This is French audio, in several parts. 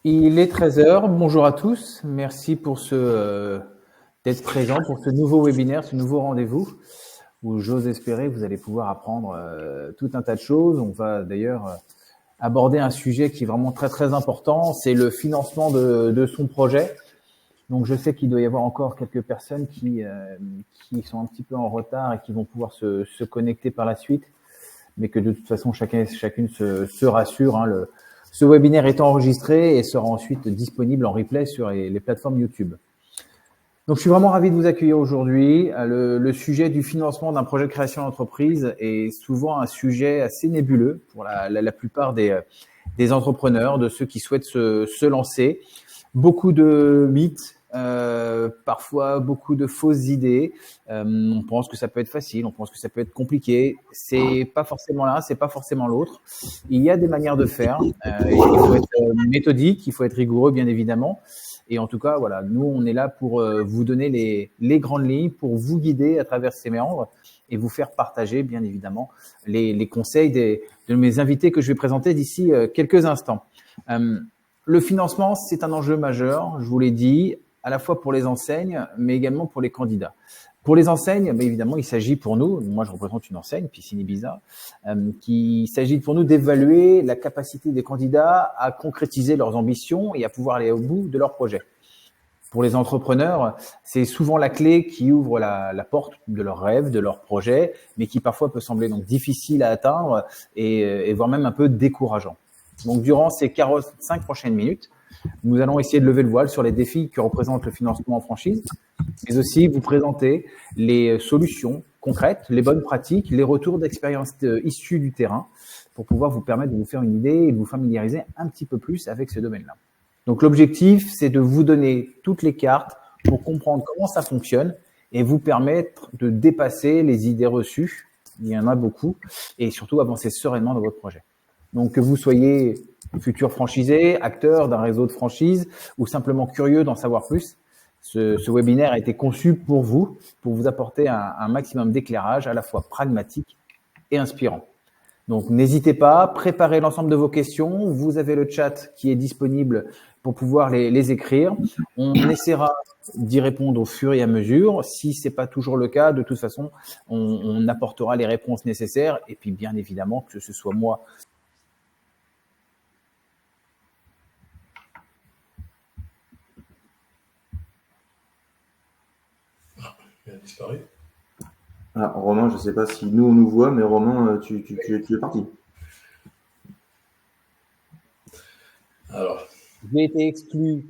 Il est 13 heures. Bonjour à tous. Merci pour d'être présent pour ce nouveau webinaire, ce nouveau rendez-vous où j'ose espérer que vous allez pouvoir apprendre tout un tas de choses. On va d'ailleurs aborder un sujet qui est vraiment très très important, c'est le financement de son projet. Donc je sais qu'il doit y avoir encore quelques personnes qui sont un petit peu en retard et qui vont pouvoir se connecter par la suite, mais que de toute façon chacun et chacune se rassure. Ce webinaire est enregistré et sera ensuite disponible en replay sur les plateformes YouTube. Donc, je suis vraiment ravi de vous accueillir aujourd'hui. Le sujet du financement d'un projet de création d'entreprise est souvent un sujet assez nébuleux pour la plupart des entrepreneurs, de ceux qui souhaitent se lancer. Beaucoup de mythes, parfois beaucoup de fausses idées. On pense que ça peut être facile, on pense que ça peut être compliqué. C'est pas forcément l'un, c'est pas forcément l'autre. Il y a des manières de faire. Il faut être méthodique, il faut être rigoureux, bien évidemment. Et en tout cas, voilà, nous, on est là pour vous donner les grandes lignes, pour vous guider à travers ces méandres et vous faire partager, bien évidemment, les conseils de mes invités que je vais présenter d'ici quelques instants. Le financement, c'est un enjeu majeur, je vous l'ai dit, à la fois pour les enseignes, mais également pour les candidats. Pour les enseignes, bien évidemment, il s'agit pour nous, moi je représente une enseigne, Piscine Ibiza, il s'agit pour nous d'évaluer la capacité des candidats à concrétiser leurs ambitions et à pouvoir aller au bout de leurs projets. Pour les entrepreneurs, c'est souvent la clé qui ouvre la porte de leurs rêves, de leurs projets, mais qui parfois peut sembler donc difficile à atteindre et voire même un peu décourageant. Donc durant ces 45 prochaines minutes, nous allons essayer de lever le voile sur les défis que représente le financement en franchise, mais aussi vous présenter les solutions concrètes, les bonnes pratiques, les retours d'expérience issus du terrain pour pouvoir vous permettre de vous faire une idée et de vous familiariser un petit peu plus avec ce domaine-là. Donc l'objectif, c'est de vous donner toutes les cartes pour comprendre comment ça fonctionne et vous permettre de dépasser les idées reçues, il y en a beaucoup, et surtout avancer sereinement dans votre projet. Donc que vous soyez futur franchisé, acteur d'un réseau de franchise ou simplement curieux d'en savoir plus, ce webinaire a été conçu pour vous apporter un maximum d'éclairage à la fois pragmatique et inspirant. Donc n'hésitez pas, préparez l'ensemble de vos questions. Vous avez le chat qui est disponible pour pouvoir les écrire. On essaiera d'y répondre au fur et à mesure. Si c'est pas toujours le cas, de toute façon, on apportera les réponses nécessaires. Et puis bien évidemment, que ce soit moi. Il a disparu. Ah, Romain, je ne sais pas si nous on nous voit, mais Romain, tu es parti. Alors. J'ai été exclu.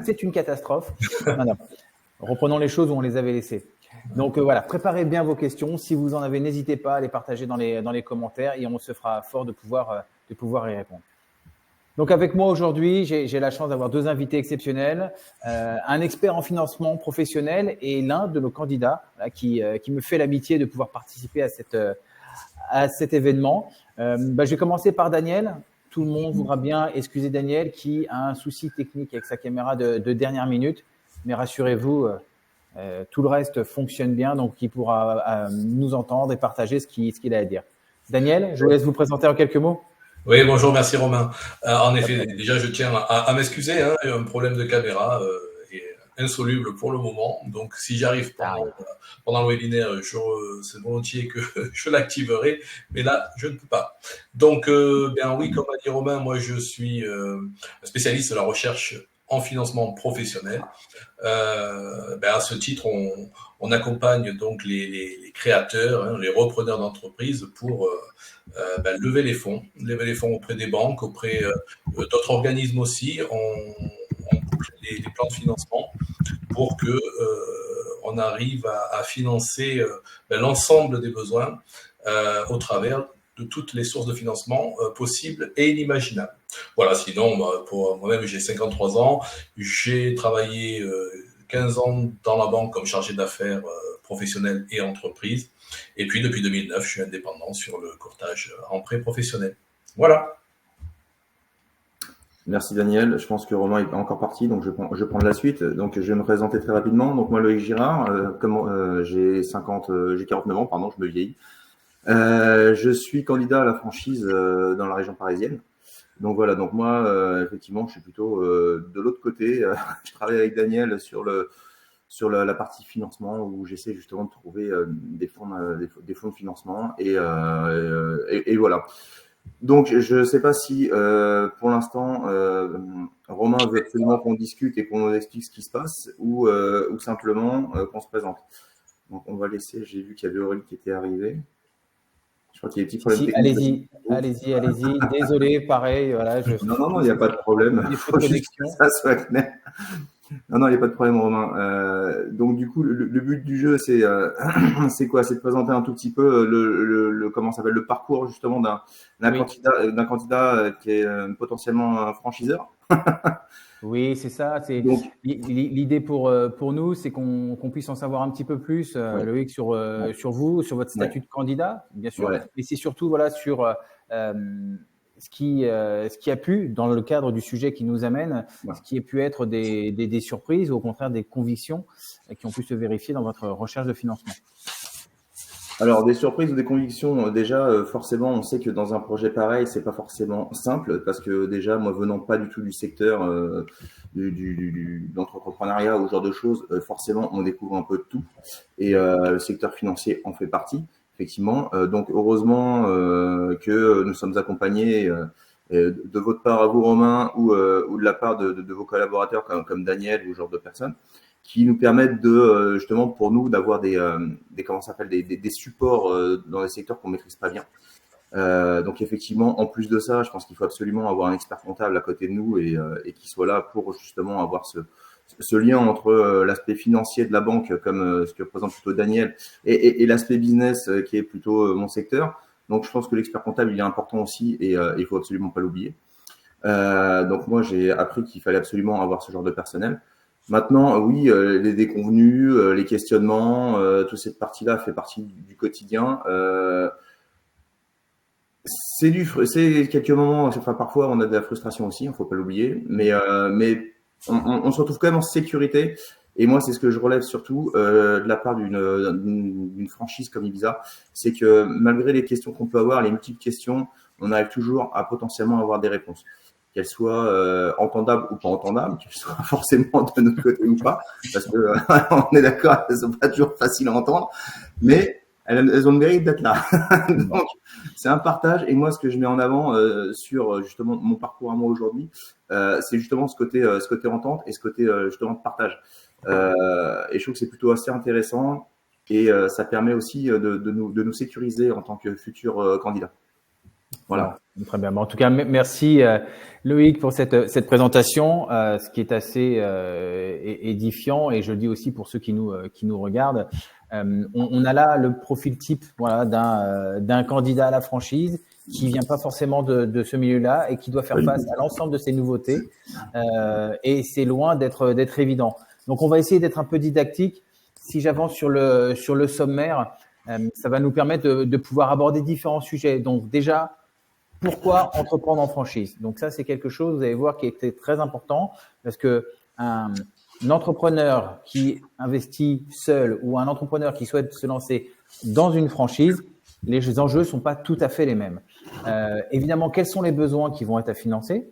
C'est une catastrophe. Non. Reprenons les choses où on les avait laissées. Donc voilà, préparez bien vos questions. Si vous en avez, n'hésitez pas à les partager dans les commentaires et on se fera fort de pouvoir y répondre. Donc avec moi aujourd'hui, j'ai la chance d'avoir deux invités exceptionnels, un expert en financement professionnel et l'un de nos candidats qui me fait l'amitié de pouvoir participer à cet événement. Je vais commencer par Daniel. Tout le monde voudra bien excuser Daniel qui a un souci technique avec sa caméra de dernière minute, mais rassurez-vous, tout le reste fonctionne bien, donc il pourra nous entendre et partager ce qu'il a à dire. Daniel, je vous laisse vous présenter en quelques mots. Oui, bonjour, merci Romain. En effet, déjà je tiens à m'excuser, hein, un problème de caméra est insoluble pour le moment, donc si j'arrive pendant le webinaire, c'est volontiers que je l'activerai, mais là je ne peux pas. Donc bien oui, comme a dit Romain, moi je suis spécialiste de la recherche en financement professionnel. À ce titre, on accompagne donc les créateurs, hein, les repreneurs d'entreprises pour lever les fonds auprès des banques, auprès d'autres organismes aussi. On boucle les plans de financement pour que on arrive à financer l'ensemble des besoins au travers de toutes les sources de financement possibles et inimaginables. Voilà, sinon, pour moi-même, j'ai 53 ans, j'ai travaillé 15 ans dans la banque comme chargé d'affaires professionnel et entreprise. Et puis, depuis 2009, je suis indépendant sur le courtage en prêt professionnel. Voilà. Merci Daniel. Je pense que Romain est pas encore parti, donc je vais prendre la suite. Donc, je vais me présenter très rapidement. Donc, moi, Loïc Girard, j'ai 49 ans, pardon, je me vieillis. Je suis candidat à la franchise dans la région parisienne. Donc voilà, donc moi, effectivement, je suis plutôt de l'autre côté. Je travaille avec Daniel sur la partie financement où j'essaie justement de trouver des fonds de financement et voilà. Donc je ne sais pas si pour l'instant Romain veut absolument qu'on discute et qu'on nous explique ce qui se passe ou simplement qu'on se présente. Donc on va laisser, j'ai vu qu'il y avait Aurélie qui était arrivée. Je crois qu'il y a des petits problèmes techniques. Allez-y. Désolé, pareil, voilà. Non, il n'y a pas de problème. Il faut juste que ça soit clair. Non, il n'y a pas de problème, Romain. Donc, du coup, le but du jeu, c'est quoi? C'est de présenter un tout petit peu comment s'appelle le parcours justement d'un candidat qui est potentiellement un franchiseur. Oui, c'est ça. Donc, l'idée pour nous, c'est qu'on puisse en savoir un petit peu plus, Loïc, sur vous, sur votre statut de candidat, bien sûr, mais c'est surtout voilà sur ce qui a pu, dans le cadre du sujet qui nous amène, ce qui a pu être des surprises ou au contraire des convictions qui ont pu se vérifier dans votre recherche de financement. Alors, des surprises ou des convictions, déjà, forcément, on sait que dans un projet pareil, c'est pas forcément simple parce que déjà, moi, venant pas du tout du secteur de l'entrepreneuriat ou ce genre de choses, forcément, on découvre un peu de tout et le secteur financier en fait partie, effectivement. Donc, heureusement que nous sommes accompagnés de votre part à vous, Romain, ou de la part de vos collaborateurs comme Daniel ou ce genre de personnes, qui nous permettent de justement pour nous d'avoir des supports dans les secteurs qu'on maîtrise pas bien. Donc effectivement, en plus de ça, je pense qu'il faut absolument avoir un expert comptable à côté de nous et qui soit là pour justement avoir ce lien entre l'aspect financier de la banque, comme ce que présente plutôt Daniel, et l'aspect business qui est plutôt mon secteur. Donc je pense que l'expert comptable il est important aussi et il faut absolument pas l'oublier. Donc moi j'ai appris qu'il fallait absolument avoir ce genre de personnel. Maintenant, oui, les déconvenus, les questionnements, toute cette partie-là fait partie du quotidien. C'est quelques moments, enfin, parfois on a de la frustration aussi, il faut pas l'oublier, mais on se retrouve quand même en sécurité. Et moi, c'est ce que je relève surtout de la part d'une franchise comme Ibiza, c'est que malgré les questions qu'on peut avoir, les multiples questions, on arrive toujours à potentiellement avoir des réponses. Qu'elles soient entendables ou pas entendables, qu'elles soient forcément de notre côté ou pas, parce que on est d'accord, elles sont pas toujours faciles à entendre, mais elles ont le mérite d'être là. Donc, c'est un partage. Et moi, ce que je mets en avant sur justement mon parcours à moi aujourd'hui, c'est justement ce côté entente et ce côté justement de partage. Et je trouve que c'est plutôt assez intéressant et ça permet aussi de nous sécuriser en tant que futurs candidats. Voilà. Très bien. En tout cas, merci Loïc pour cette présentation, ce qui est assez édifiant, et je le dis aussi pour ceux qui nous regardent. On a là le profil type, voilà, d'un candidat à la franchise qui vient pas forcément de ce milieu-là et qui doit faire face à l'ensemble de ces nouveautés. Et c'est loin d'être évident. Donc, on va essayer d'être un peu didactique. Si j'avance sur le sommaire, ça va nous permettre de pouvoir aborder différents sujets. Donc, déjà, pourquoi entreprendre en franchise? Donc ça, c'est quelque chose, vous allez voir, qui était très important parce que un entrepreneur qui investit seul ou un entrepreneur qui souhaite se lancer dans une franchise, les enjeux sont pas tout à fait les mêmes. Évidemment, quels sont les besoins qui vont être à financer?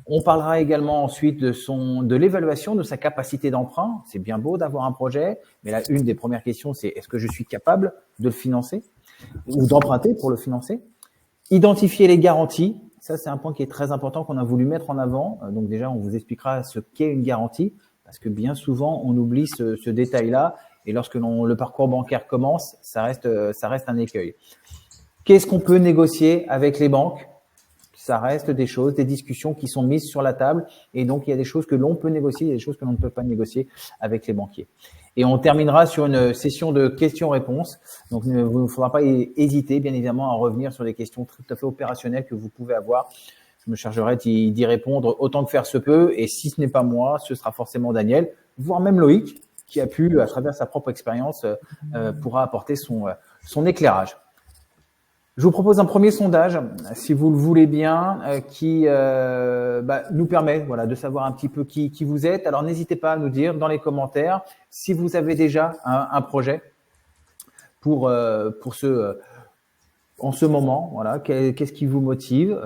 On parlera également ensuite de l'évaluation de sa capacité d'emprunt. C'est bien beau d'avoir un projet, mais là, une des premières questions, c'est est-ce que je suis capable de le financer ou d'emprunter pour le financer? Identifier les garanties, ça c'est un point qui est très important qu'on a voulu mettre en avant. Donc déjà, on vous expliquera ce qu'est une garantie, parce que bien souvent, on oublie ce détail-là. Et lorsque le parcours bancaire commence, ça reste un écueil. Qu'est-ce qu'on peut négocier avec les banques? Ça reste des choses, des discussions qui sont mises sur la table. Et donc, il y a des choses que l'on peut négocier, il y a des choses que l'on ne peut pas négocier avec les banquiers. Et on terminera sur une session de questions-réponses. Donc, il ne faudra pas hésiter, bien évidemment, à revenir sur des questions tout à fait opérationnelles que vous pouvez avoir. Je me chargerai d'y répondre autant que faire se peut. Et si ce n'est pas moi, ce sera forcément Daniel, voire même Loïc, qui a pu, à travers sa propre expérience, pourra apporter son éclairage. Je vous propose un premier sondage, si vous le voulez bien, qui nous permet de savoir un petit peu qui vous êtes. Alors, n'hésitez pas à nous dire dans les commentaires si vous avez déjà un projet pour ce en ce moment, voilà, qu'est-ce qui vous motive?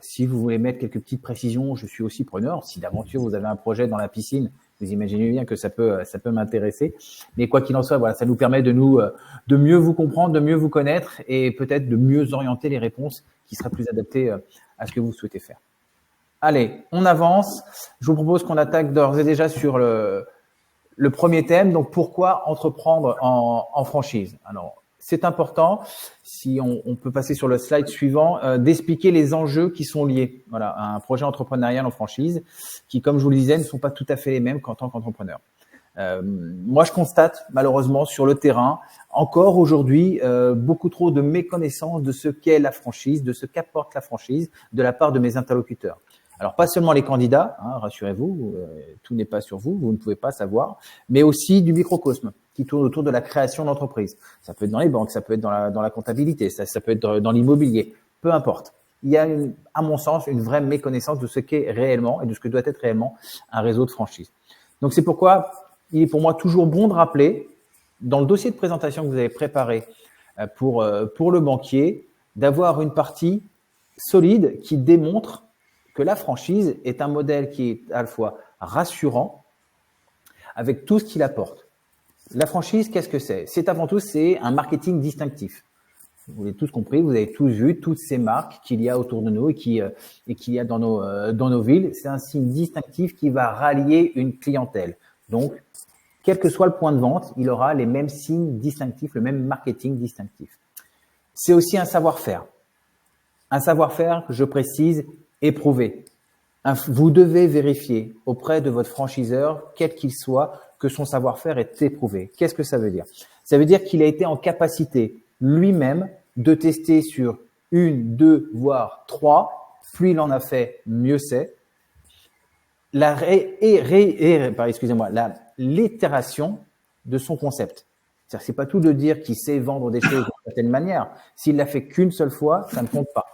Si vous voulez mettre quelques petites précisions, je suis aussi preneur. Si d'aventure vous avez un projet dans la piscine, vous imaginez bien que ça peut m'intéresser. Mais quoi qu'il en soit, voilà, ça nous permet de mieux vous comprendre, de mieux vous connaître et peut-être de mieux orienter les réponses qui seraient plus adaptées à ce que vous souhaitez faire. Allez, on avance. Je vous propose qu'on attaque d'ores et déjà sur le premier thème. Donc, pourquoi entreprendre en franchise? Alors, c'est important, si on peut passer sur le slide suivant, d'expliquer les enjeux qui sont liés, voilà, à un projet entrepreneurial en franchise, qui, comme je vous le disais, ne sont pas tout à fait les mêmes qu'en tant qu'entrepreneur. Moi, je constate malheureusement sur le terrain, encore aujourd'hui, beaucoup trop de méconnaissance de ce qu'est la franchise, de ce qu'apporte la franchise de la part de mes interlocuteurs. Alors, pas seulement les candidats, hein, rassurez-vous, tout n'est pas sur vous, vous ne pouvez pas savoir, mais aussi du microcosme qui tourne autour de la création d'entreprise. Ça peut être dans les banques, ça peut être dans la comptabilité, ça peut être dans l'immobilier, peu importe. Il y a, à mon sens, une vraie méconnaissance de ce qu'est réellement et de ce que doit être réellement un réseau de franchise. Donc, c'est pourquoi il est pour moi toujours bon de rappeler, dans le dossier de présentation que vous avez préparé pour le banquier, d'avoir une partie solide qui démontre que la franchise est un modèle qui est à la fois rassurant avec tout ce qu'il apporte. La franchise, qu'est-ce que c'est? C'est avant tout, c'est un marketing distinctif. Vous l'avez tous compris, vous avez tous vu toutes ces marques qu'il y a autour de nous et qu'il y a dans nos villes. C'est un signe distinctif qui va rallier une clientèle. Donc, quel que soit le point de vente, il aura les mêmes signes distinctifs, le même marketing distinctif. C'est aussi un savoir-faire. Un savoir-faire, je précise, éprouvé. Vous devez vérifier auprès de votre franchiseur, quel qu'il soit, que son savoir-faire est éprouvé. Qu'est-ce que ça veut dire? Ça veut dire qu'il a été en capacité lui-même de tester sur 1, 2, voire 3. Plus il en a fait, mieux c'est. L'itération de son concept. C'est-à-dire, c'est pas tout de dire qu'il sait vendre des choses d'une certaine manière. S'il l'a fait qu'une seule fois, ça ne compte pas.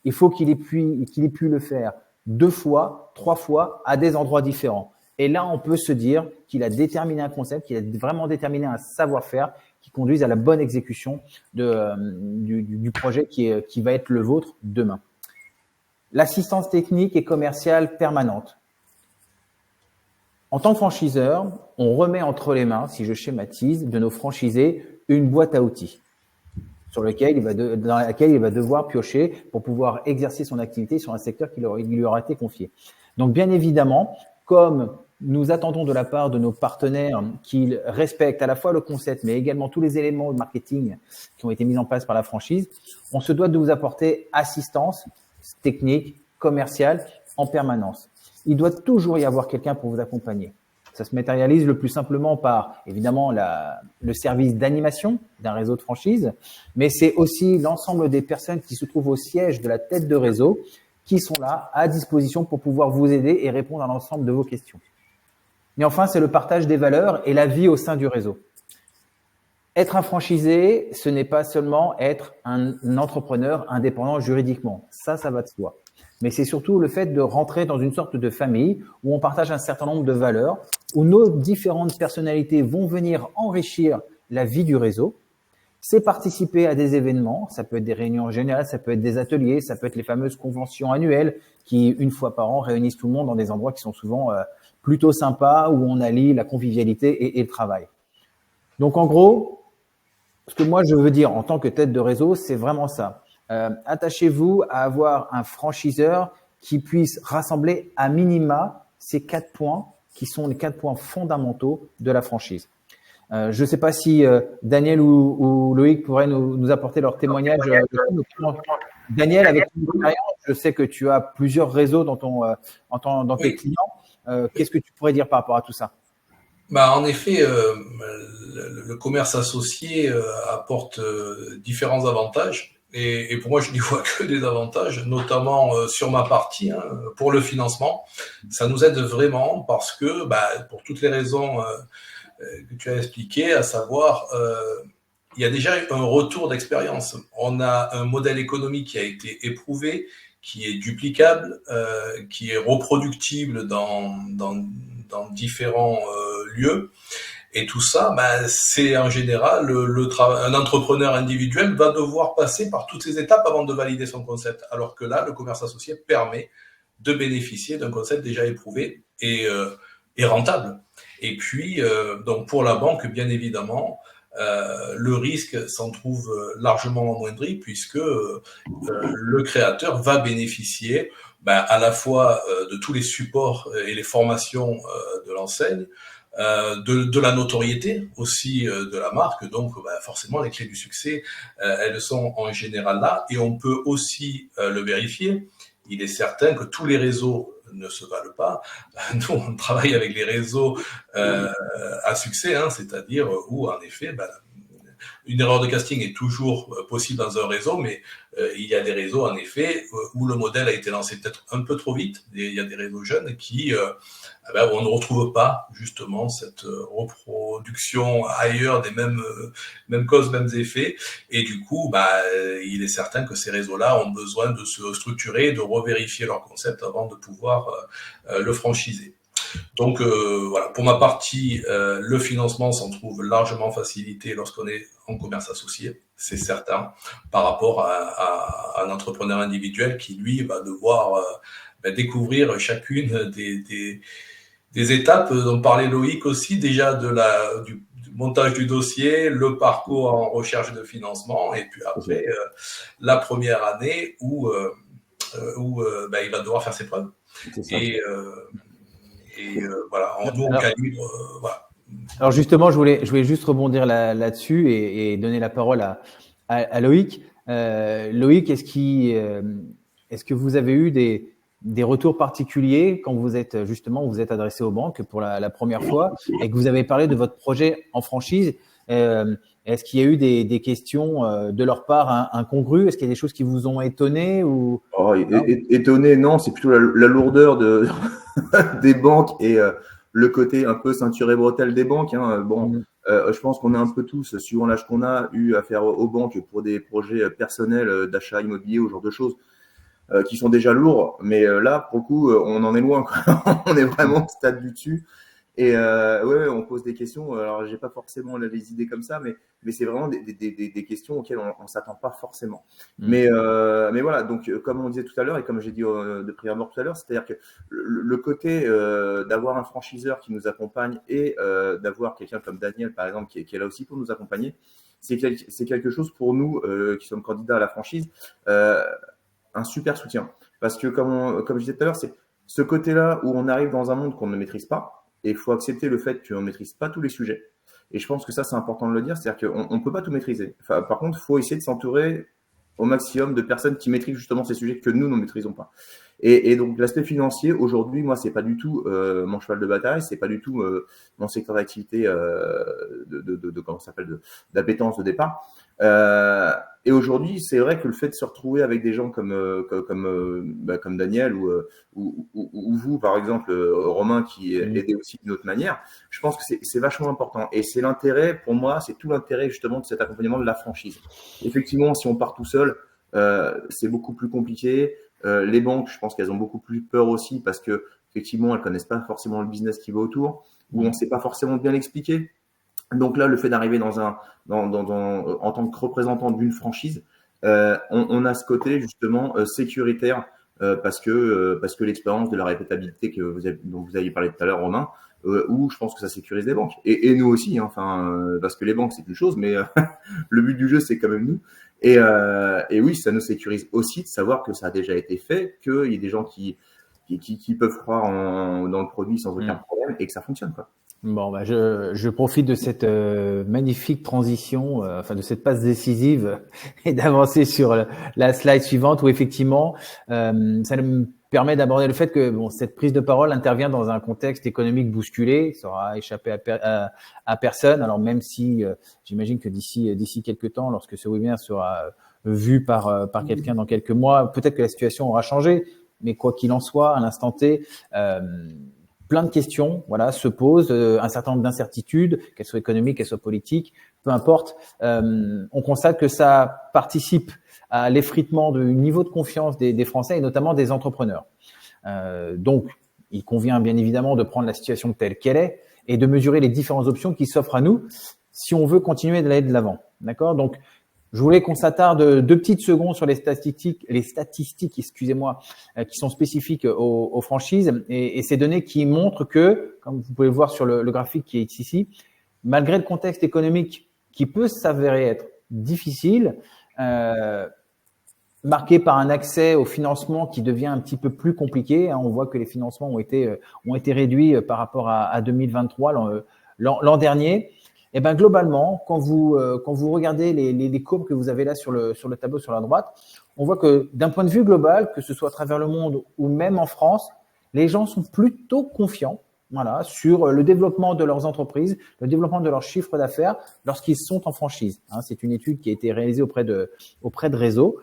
Il faut qu'il ait pu le faire 2 fois, 3 fois à des endroits différents. Et là, on peut se dire qu'il a déterminé un concept, qu'il a vraiment déterminé un savoir-faire qui conduise à la bonne exécution du projet qui va être le vôtre demain. L'assistance technique et commerciale permanente. En tant que franchiseur, on remet entre les mains, si je schématise, de nos franchisés une boîte à outils dans laquelle il va devoir piocher pour pouvoir exercer son activité sur un secteur qui lui aura été confié. Donc, bien évidemment, comme nous attendons de la part de nos partenaires qu'ils respectent à la fois le concept, mais également tous les éléments de marketing qui ont été mis en place par la franchise, on se doit de vous apporter assistance technique, commerciale en permanence. Il doit toujours y avoir quelqu'un pour vous accompagner. Ça se matérialise le plus simplement par, évidemment, le service d'animation d'un réseau de franchise, mais c'est aussi l'ensemble des personnes qui se trouvent au siège de la tête de réseau qui sont là à disposition pour pouvoir vous aider et répondre à l'ensemble de vos questions. Et enfin, c'est le partage des valeurs et la vie au sein du réseau. Être un franchisé, ce n'est pas seulement être un entrepreneur indépendant juridiquement. Ça va de soi. Mais c'est surtout le fait de rentrer dans une sorte de famille où on partage un certain nombre de valeurs, où nos différentes personnalités vont venir enrichir la vie du réseau. C'est participer à des événements, ça peut être des réunions générales, ça peut être des ateliers, ça peut être les fameuses conventions annuelles qui, une fois par an, réunissent tout le monde dans des endroits qui sont souvent plutôt sympas, où on allie la convivialité et le travail. Donc en gros, ce que moi je veux dire en tant que tête de réseau, c'est vraiment ça. Attachez-vous à avoir un franchiseur qui puisse rassembler à minima ces 4 points qui sont les 4 points fondamentaux de la franchise. Je ne sais pas si Daniel ou Loïc pourraient nous apporter leur témoignage. Daniel, avec ton expérience, je sais que tu as plusieurs réseaux dans tes clients. Qu'est-ce que tu pourrais dire par rapport à tout ça? En effet, le commerce associé apporte différents avantages. Et pour moi, je n'y vois que des avantages, notamment sur ma partie, pour le financement. Ça nous aide vraiment parce que, pour toutes les raisons que tu as expliquées, à savoir, il y a déjà un retour d'expérience. On a un modèle économique qui a été éprouvé, qui est duplicable, qui est reproductible dans différents lieux. Et tout ça, c'est en général un entrepreneur individuel va devoir passer par toutes ces étapes avant de valider son concept. Alors que là, le commerce associé permet de bénéficier d'un concept déjà éprouvé et rentable. Et puis, donc pour la banque, bien évidemment, le risque s'en trouve largement amoindri puisque le créateur va bénéficier à la fois de tous les supports et les formations de l'enseigne, de la notoriété aussi de la marque. Donc forcément les clés du succès elles sont en général là, et on peut aussi le vérifier. Il est certain que tous les réseaux ne se valent pas. Nous, on travaille avec les réseaux à succès, c'est-à-dire où en effet une erreur de casting est toujours possible dans un réseau, mais il y a des réseaux en effet où le modèle a été lancé peut-être un peu trop vite. Il y a des réseaux jeunes qui où on ne retrouve pas justement cette reproduction ailleurs des mêmes causes, mêmes effets. Et du coup, il est certain que ces réseaux-là ont besoin de se structurer, de revérifier leur concept avant de pouvoir le franchiser. Donc voilà, pour ma partie, le financement s'en trouve largement facilité lorsqu'on est en commerce associé, c'est certain, par rapport à un entrepreneur individuel qui, lui, va devoir découvrir chacune des étapes dont parlait Loïc aussi, déjà du montage du dossier, le parcours en recherche de financement, et puis après la première année où il va devoir faire ses preuves. Et voilà, nous on calibre, voilà. Alors justement, je voulais juste rebondir là-dessus et donner la parole à Loïc. Loïc, est-ce que vous avez eu des retours particuliers quand vous êtes adressé aux banques pour la première fois et que vous avez parlé de votre projet en franchise? Est-ce qu'il y a eu des questions de leur part incongrues? Est-ce qu'il y a des choses qui vous ont étonné ou étonné? Non, c'est plutôt la lourdeur des banques et le côté un peu ceinture et bretelle des banques. Je pense qu'on a un peu tous, suivant l'âge qu'on a, eu affaire aux banques pour des projets personnels d'achat immobilier ou ce genre de choses qui sont déjà lourds. Mais là, pour le coup, on en est loin, quoi. On est vraiment au stade du dessus. Et on pose des questions. Alors, j'ai pas forcément les idées comme ça, mais c'est vraiment des questions auxquelles on s'attend pas forcément. Mais voilà. Donc, comme on disait tout à l'heure et comme j'ai dit de prime abord tout à l'heure, c'est-à-dire que le côté d'avoir un franchiseur qui nous accompagne et d'avoir quelqu'un comme Daniel, par exemple, qui est là aussi pour nous accompagner, c'est quelque chose pour nous qui sommes candidats à la franchise, un super soutien. Parce que comme je disais tout à l'heure, c'est ce côté-là où on arrive dans un monde qu'on ne maîtrise pas. Et il faut accepter le fait qu'on ne maîtrise pas tous les sujets. Et je pense que ça, c'est important de le dire. C'est-à-dire qu'on ne peut pas tout maîtriser. Enfin, par contre, il faut essayer de s'entourer au maximum de personnes qui maîtrisent justement ces sujets que nous ne maîtrisons pas. Et donc, l'aspect financier, aujourd'hui, moi, c'est pas du tout mon cheval de bataille. C'est pas du tout mon secteur d'activité comment ça s'appelle, d'appétence de départ. Et aujourd'hui, c'est vrai que le fait de se retrouver avec des gens comme Daniel ou vous, par exemple, Romain, qui aidait aussi d'une autre manière, je pense que c'est vachement important. Et c'est l'intérêt, pour moi, c'est tout l'intérêt justement de cet accompagnement de la franchise. Effectivement, si on part tout seul, c'est beaucoup plus compliqué. Les banques, je pense qu'elles ont beaucoup plus peur aussi parce que effectivement, elles connaissent pas forcément le business qui va autour, ou on sait pas forcément bien l'expliquer. Donc là, le fait d'arriver en tant que représentant d'une franchise, on a ce côté justement sécuritaire parce que l'expérience de la répétabilité dont vous aviez parlé tout à l'heure, Romain, où je pense que ça sécurise les banques et nous aussi, parce que les banques c'est une chose, mais le but du jeu c'est quand même nous. Et oui, ça nous sécurise aussi de savoir que ça a déjà été fait, qu'il y a des gens qui peuvent croire dans le produit sans aucun problème et que ça fonctionne, quoi. Bon, je profite de cette magnifique transition, de cette passe décisive et d'avancer sur la slide suivante où effectivement, ça me permet d'aborder le fait que cette prise de parole intervient dans un contexte économique bousculé, ça aura échappé à personne. Alors même si j'imagine que d'ici quelques temps, lorsque ce webinaire sera vu par quelqu'un dans quelques mois, peut-être que la situation aura changé, mais quoi qu'il en soit, à l'instant T, plein de questions, se posent, un certain nombre d'incertitudes, qu'elles soient économiques, qu'elles soient politiques, peu importe. On constate que ça participe à l'effritement du niveau de confiance des Français et notamment des entrepreneurs. Donc, il convient bien évidemment de prendre la situation telle qu'elle est, et de mesurer les différentes options qui s'offrent à nous si on veut continuer d'aller de l'avant. D'accord? Donc, je voulais qu'on s'attarde 2 petites secondes sur les statistiques, excusez-moi, qui sont spécifiques aux franchises et ces données qui montrent que, comme vous pouvez le voir sur le graphique qui est ici, malgré le contexte économique qui peut s'avérer être difficile, marqué par un accès au financement qui devient un petit peu plus compliqué. On voit que les financements ont été réduits par rapport à 2023, l'an dernier. Et ben globalement, quand vous regardez les courbes que vous avez là sur le tableau sur la droite, on voit que d'un point de vue global, que ce soit à travers le monde ou même en France, les gens sont plutôt confiants, voilà, sur le développement de leurs entreprises, le développement de leur chiffre d'affaires lorsqu'ils sont en franchise. C'est une étude qui a été réalisée auprès de Réseau.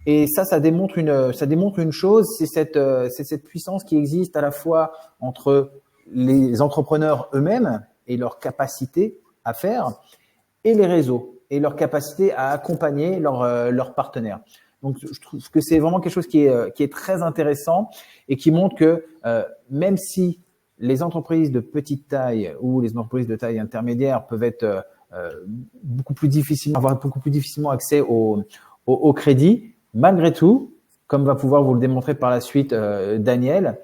Et ça démontre une chose, c'est cette puissance qui existe à la fois entre les entrepreneurs eux-mêmes et leur capacité à faire, et les réseaux et leur capacité à accompagner leurs partenaires. Donc, je trouve que c'est vraiment quelque chose qui est très intéressant et qui montre que même si les entreprises de petite taille ou les entreprises de taille intermédiaire peuvent être avoir beaucoup plus difficilement accès au crédit, malgré tout, comme va pouvoir vous le démontrer par la suite Daniel,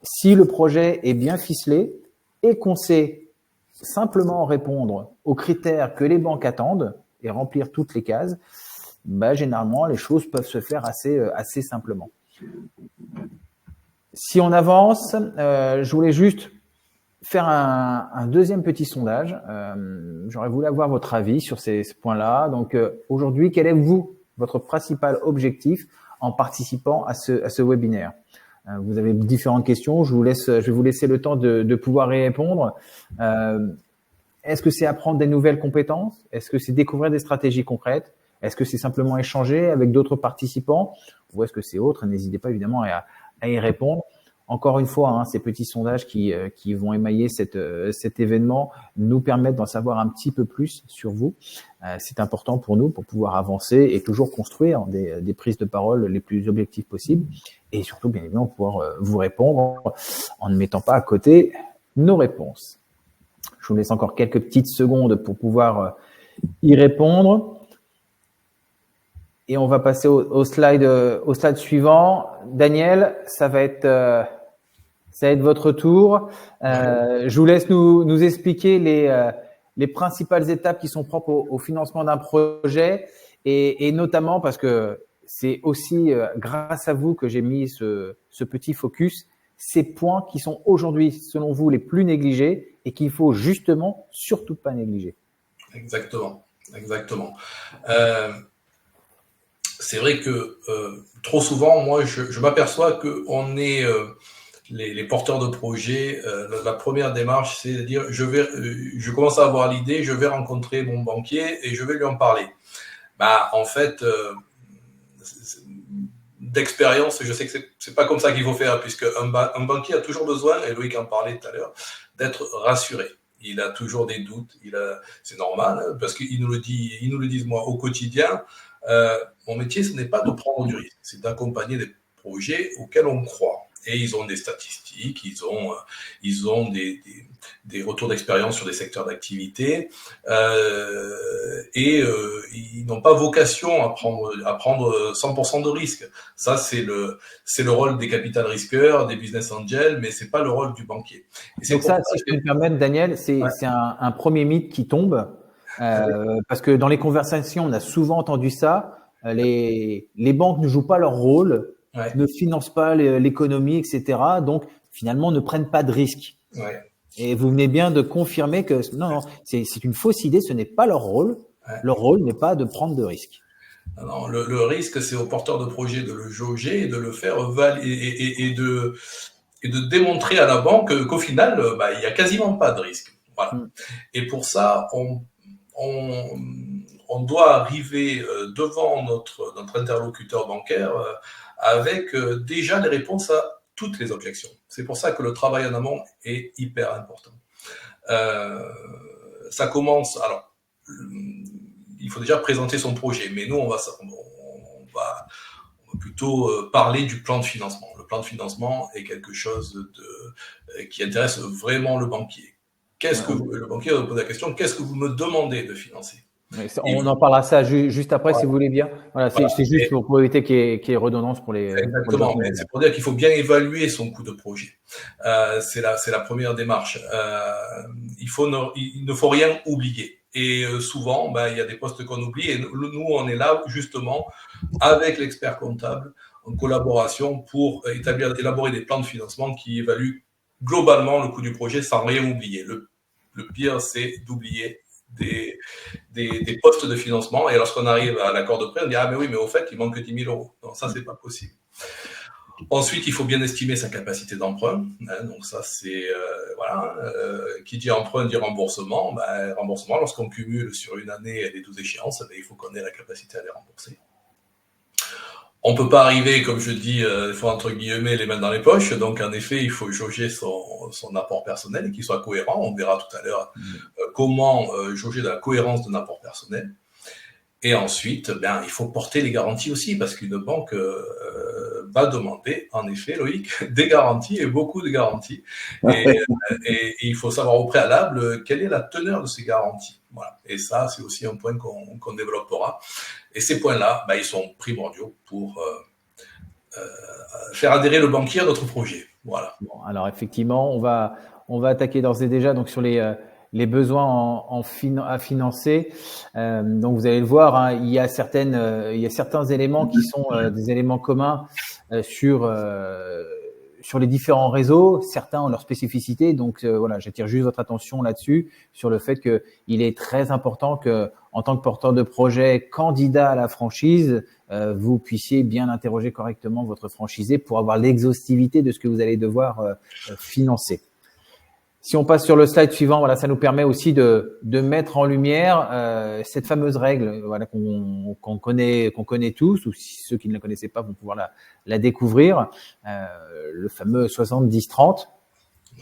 si le projet est bien ficelé et qu'on sait simplement répondre aux critères que les banques attendent et remplir toutes les cases, généralement, les choses peuvent se faire assez simplement. Si on avance, je voulais juste faire un deuxième petit sondage. J'aurais voulu avoir votre avis sur ces points-là. Donc, aujourd'hui, quel est votre principal objectif en participant à ce webinaire? Vous avez différentes questions. Je vais vous laisser le temps de pouvoir y répondre. Est-ce que c'est apprendre des nouvelles compétences? Est-ce que c'est découvrir des stratégies concrètes? Est-ce que c'est simplement échanger avec d'autres participants? Ou est-ce que c'est autre? N'hésitez pas évidemment à y répondre. Encore une fois, ces petits sondages qui vont émailler cet événement nous permettent d'en savoir un petit peu plus sur vous. C'est important pour nous pour pouvoir avancer et toujours construire des prises de parole les plus objectives possibles et surtout, bien évidemment, pouvoir vous répondre en ne mettant pas à côté nos réponses. Je vous laisse encore quelques petites secondes pour pouvoir y répondre. Et on va passer au slide suivant. Daniel, ça va être votre tour. Je vous laisse nous expliquer les principales étapes qui sont propres au financement d'un projet et notamment parce que c'est aussi grâce à vous que j'ai mis ce petit focus, ces points qui sont aujourd'hui, selon vous, les plus négligés et qu'il faut justement surtout pas négliger. Exactement. C'est vrai que trop souvent, moi, je m'aperçois qu'on est les porteurs de projets. La première démarche, c'est de dire je commence à avoir l'idée, je vais rencontrer mon banquier et je vais lui en parler. En fait, d'expérience, je sais que c'est pas comme ça qu'il faut faire, puisque un banquier a toujours besoin, et Loïc en parlait tout à l'heure, d'être rassuré. Il a toujours des doutes, c'est normal, parce qu'ils nous le disent moi au quotidien. Mon métier, ce n'est pas de prendre du risque, c'est d'accompagner des projets auxquels on croit. Et ils ont des statistiques, ils ont des retours d'expérience sur des secteurs d'activité, et ils n'ont pas vocation à prendre 100% de risque. Ça, c'est le rôle des capital risqueurs, des business angels, mais c'est pas le rôle du banquier. Donc ça, si je peux me permettre, Daniel, c'est un premier mythe qui tombe. Parce que dans les conversations, on a souvent entendu ça. Les banques ne jouent pas leur rôle, ne financent pas l'économie, etc. Donc, finalement, ne prennent pas de risques. Ouais. Et vous venez bien de confirmer que non, c'est une fausse idée. Ce n'est pas leur rôle. Ouais. Leur rôle n'est pas de prendre de risques. Non, le risque, c'est aux porteurs de projet de le jauger et de le faire et de démontrer à la banque qu'au final, il y a quasiment pas de risque. Voilà. Et pour ça, on doit arriver devant notre interlocuteur bancaire avec déjà les réponses à toutes les objections. C'est pour ça que le travail en amont est hyper important. Ça commence, alors, il faut déjà présenter son projet, mais nous, on va plutôt parler du plan de financement. Le plan de financement est quelque chose qui intéresse vraiment le banquier. le banquier va poser la question, qu'est-ce que vous me demandez de financer? On en parlera ça juste après, si vous voulez bien. Voilà, c'est juste pour éviter qu'il y ait redondance pour les. Exactement. Mais c'est pour dire qu'il faut bien évaluer son coût de projet. C'est la première démarche. Il ne faut rien oublier. Et souvent, il y a des postes qu'on oublie. Et nous, on est là justement avec l'expert comptable en collaboration pour élaborer des plans de financement qui évaluent globalement le coût du projet sans rien oublier. Le pire, c'est d'oublier des postes de financement, et lorsqu'on arrive à l'accord de prêt, on dit ah mais oui, mais au fait il manque 10 000 euros. Non, ça c'est pas possible. Ensuite, il faut bien estimer sa capacité d'emprunt. Donc ça c'est qui dit emprunt dit remboursement. Remboursement, lorsqu'on cumule sur une année les 12 échéances, il faut qu'on ait la capacité à les rembourser. On peut pas arriver, comme je dis, il faut entre guillemets les mains dans les poches. Donc, en effet, il faut jauger son apport personnel et qu'il soit cohérent. On verra tout à l'heure comment jauger de la cohérence d'un apport personnel. Et ensuite, il faut porter les garanties aussi, parce qu'une banque va demander, en effet, Loïc, des garanties et beaucoup de garanties. Et il faut savoir au préalable quelle est la teneur de ces garanties. Voilà. Et ça, c'est aussi un point qu'on développera. Et ces points-là, ils sont primordiaux pour faire adhérer le banquier à notre projet. Voilà. Bon, alors effectivement, on va attaquer d'ores et déjà donc sur les besoins à financer. Donc vous allez le voir, il y a certains éléments qui sont des éléments communs sur les différents réseaux. Certains ont leur spécificité. Donc voilà, j'attire juste votre attention là-dessus, sur le fait que il est très important que, en tant que porteur de projet, candidat à la franchise, vous puissiez bien interroger correctement votre franchisé pour avoir l'exhaustivité de ce que vous allez devoir financer. Si on passe sur le slide suivant, voilà, ça nous permet aussi de mettre en lumière cette fameuse règle, voilà, qu'on connaît tous, ou si ceux qui ne la connaissaient pas vont pouvoir la découvrir, le fameux 70-30.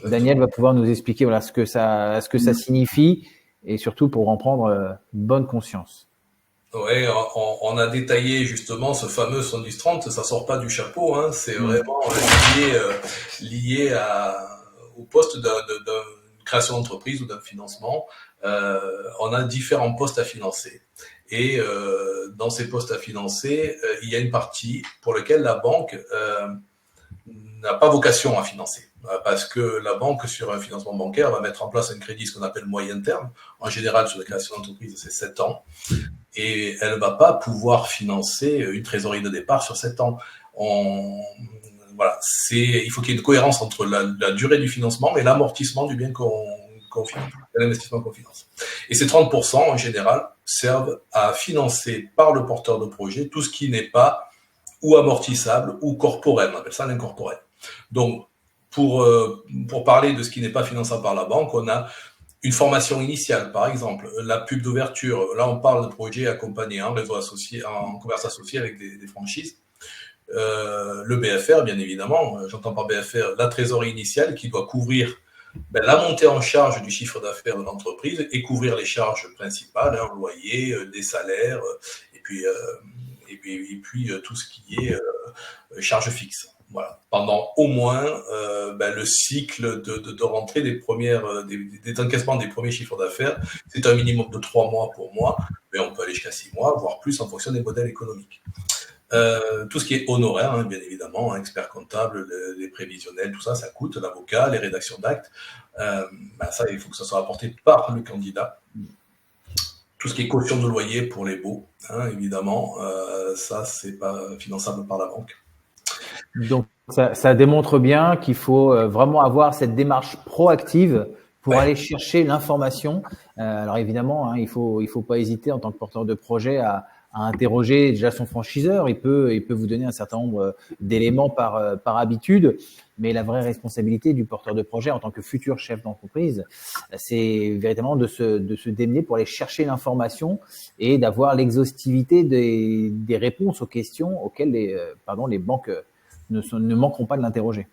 Daniel va pouvoir nous expliquer voilà ce que ça signifie, et surtout pour en prendre bonne conscience. Ouais, on a détaillé justement ce fameux 70-30, ça sort pas du chapeau, hein, c'est vraiment lié au poste d'une création d'entreprise ou d'un financement. On a différents postes à financer. Et dans ces postes à financer, il y a une partie pour laquelle la banque n'a pas vocation à financer. Parce que la banque, sur un financement bancaire, va mettre en place un crédit, ce qu'on appelle moyen terme. En général, sur la création d'entreprise, c'est 7 ans. Et elle ne va pas pouvoir financer une trésorerie de départ sur 7 ans. Voilà, il faut qu'il y ait une cohérence entre la durée du financement et l'amortissement du bien qu'on finance, l'investissement qu'on finance. Et ces 30%, en général, servent à financer par le porteur de projet tout ce qui n'est pas ou amortissable ou corporel. On appelle ça l'incorporel. Donc, pour parler de ce qui n'est pas finançable par la banque, on a une formation initiale, par exemple, la pub d'ouverture. Là, on parle de projets accompagnés en réseau associé, en commerce associé avec des franchises. Le BFR, bien évidemment, j'entends par BFR la trésorerie initiale qui doit couvrir la montée en charge du chiffre d'affaires de l'entreprise et couvrir les charges principales, loyer, des salaires, et puis tout ce qui est charges fixes. Voilà. Pendant au moins le cycle de rentrée des encaissements des premiers chiffres d'affaires, c'est un minimum de 3 mois pour moi, mais on peut aller jusqu'à 6 mois, voire plus en fonction des modèles économiques. Tout ce qui est honoraire, bien évidemment, expert comptable, les prévisionnels, tout ça, ça coûte, l'avocat, les rédactions d'actes, ça, il faut que ça soit apporté par le candidat. Tout ce qui est caution de loyer pour les baux, évidemment, ça, c'est pas finançable par la banque. Donc, ça démontre bien qu'il faut vraiment avoir cette démarche proactive pour aller chercher l'information. Alors évidemment, il faut pas hésiter en tant que porteur de projet à interroger déjà son franchiseur. Il peut vous donner un certain nombre d'éléments par habitude, mais la vraie responsabilité du porteur de projet en tant que futur chef d'entreprise, c'est véritablement de se démener pour aller chercher l'information et d'avoir l'exhaustivité des réponses aux questions auxquelles les banques ne manqueront pas de l'interroger.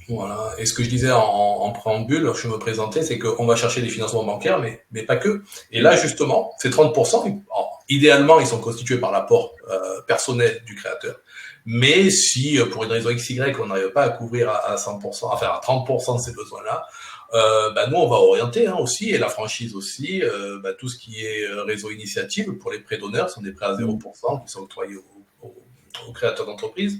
Voilà. Et ce que je disais en préambule, je me présentais, c'est qu'on va chercher des financements bancaires, mais pas que. Et là, justement, ces 30%, idéalement, ils sont constitués par l'apport personnel du créateur. Mais si, pour une raison XY, on n'arrive pas à couvrir à 100%, enfin à 30% de ces besoins-là, Nous, on va orienter aussi, et la franchise aussi, tout ce qui est réseau initiative pour les prêts d'honneur, sont des prêts à 0% qui sont octroyés aux créateurs d'entreprises.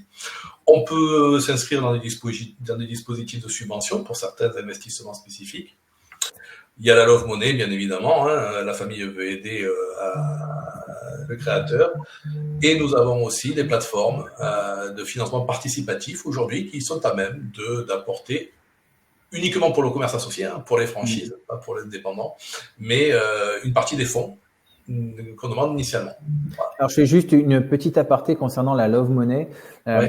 On peut s'inscrire dans des dispositifs de subvention pour certains investissements spécifiques. Il y a la Love Money, bien évidemment, la famille veut aider le créateur. Et nous avons aussi des plateformes de financement participatif aujourd'hui qui sont à même d'apporter, uniquement pour le commerce associé, pour les franchises, pas pour les indépendants, mais une partie des fonds qu'on demande initialement. Voilà. Alors, je fais juste une petite aparté concernant la Love Money.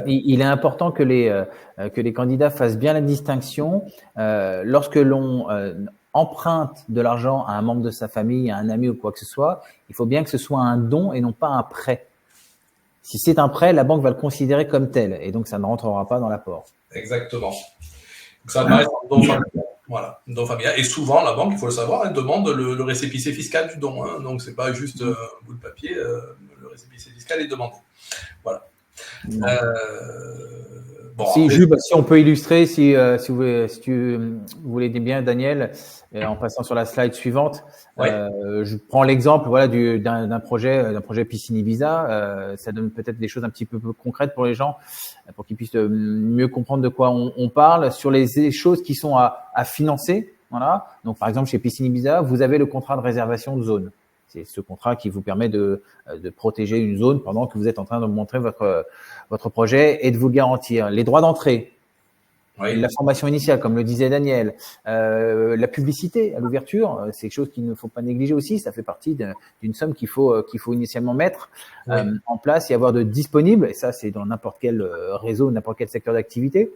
Il est important que les candidats fassent bien la distinction lorsque l'on emprunte de l'argent à un membre de sa famille, à un ami ou quoi que ce soit. Il faut bien que ce soit un don et non pas un prêt. Si c'est un prêt, la banque va le considérer comme tel et donc ça ne rentrera pas dans l'apport. Exactement. Donc ça paraît un don familial. Voilà, un don familial. Et souvent, la banque, il faut le savoir, elle demande le récépissé fiscal du don. Donc, c'est pas juste un bout de papier. Le récépissé fiscal est demandé. Voilà. Si on peut illustrer, si tu voulez bien, Daniel, en passant sur la slide suivante, je prends l'exemple d'un projet piscine Ibiza. Ça donne peut-être des choses un petit peu plus concrètes pour les gens, pour qu'ils puissent mieux comprendre de quoi on parle sur les choses qui sont à financer. Voilà. Donc, par exemple, chez Piscine Ibiza, vous avez le contrat de réservation de zone. C'est ce contrat qui vous permet de protéger une zone pendant que vous êtes en train de montrer votre projet et de vous garantir les droits d'entrée, la formation initiale, comme le disait Daniel, la publicité à l'ouverture, c'est quelque chose qu'il ne faut pas négliger aussi. Ça fait partie d'une somme qu'il faut initialement mettre en place et avoir de disponible. Et ça, c'est dans n'importe quel réseau, n'importe quel secteur d'activité.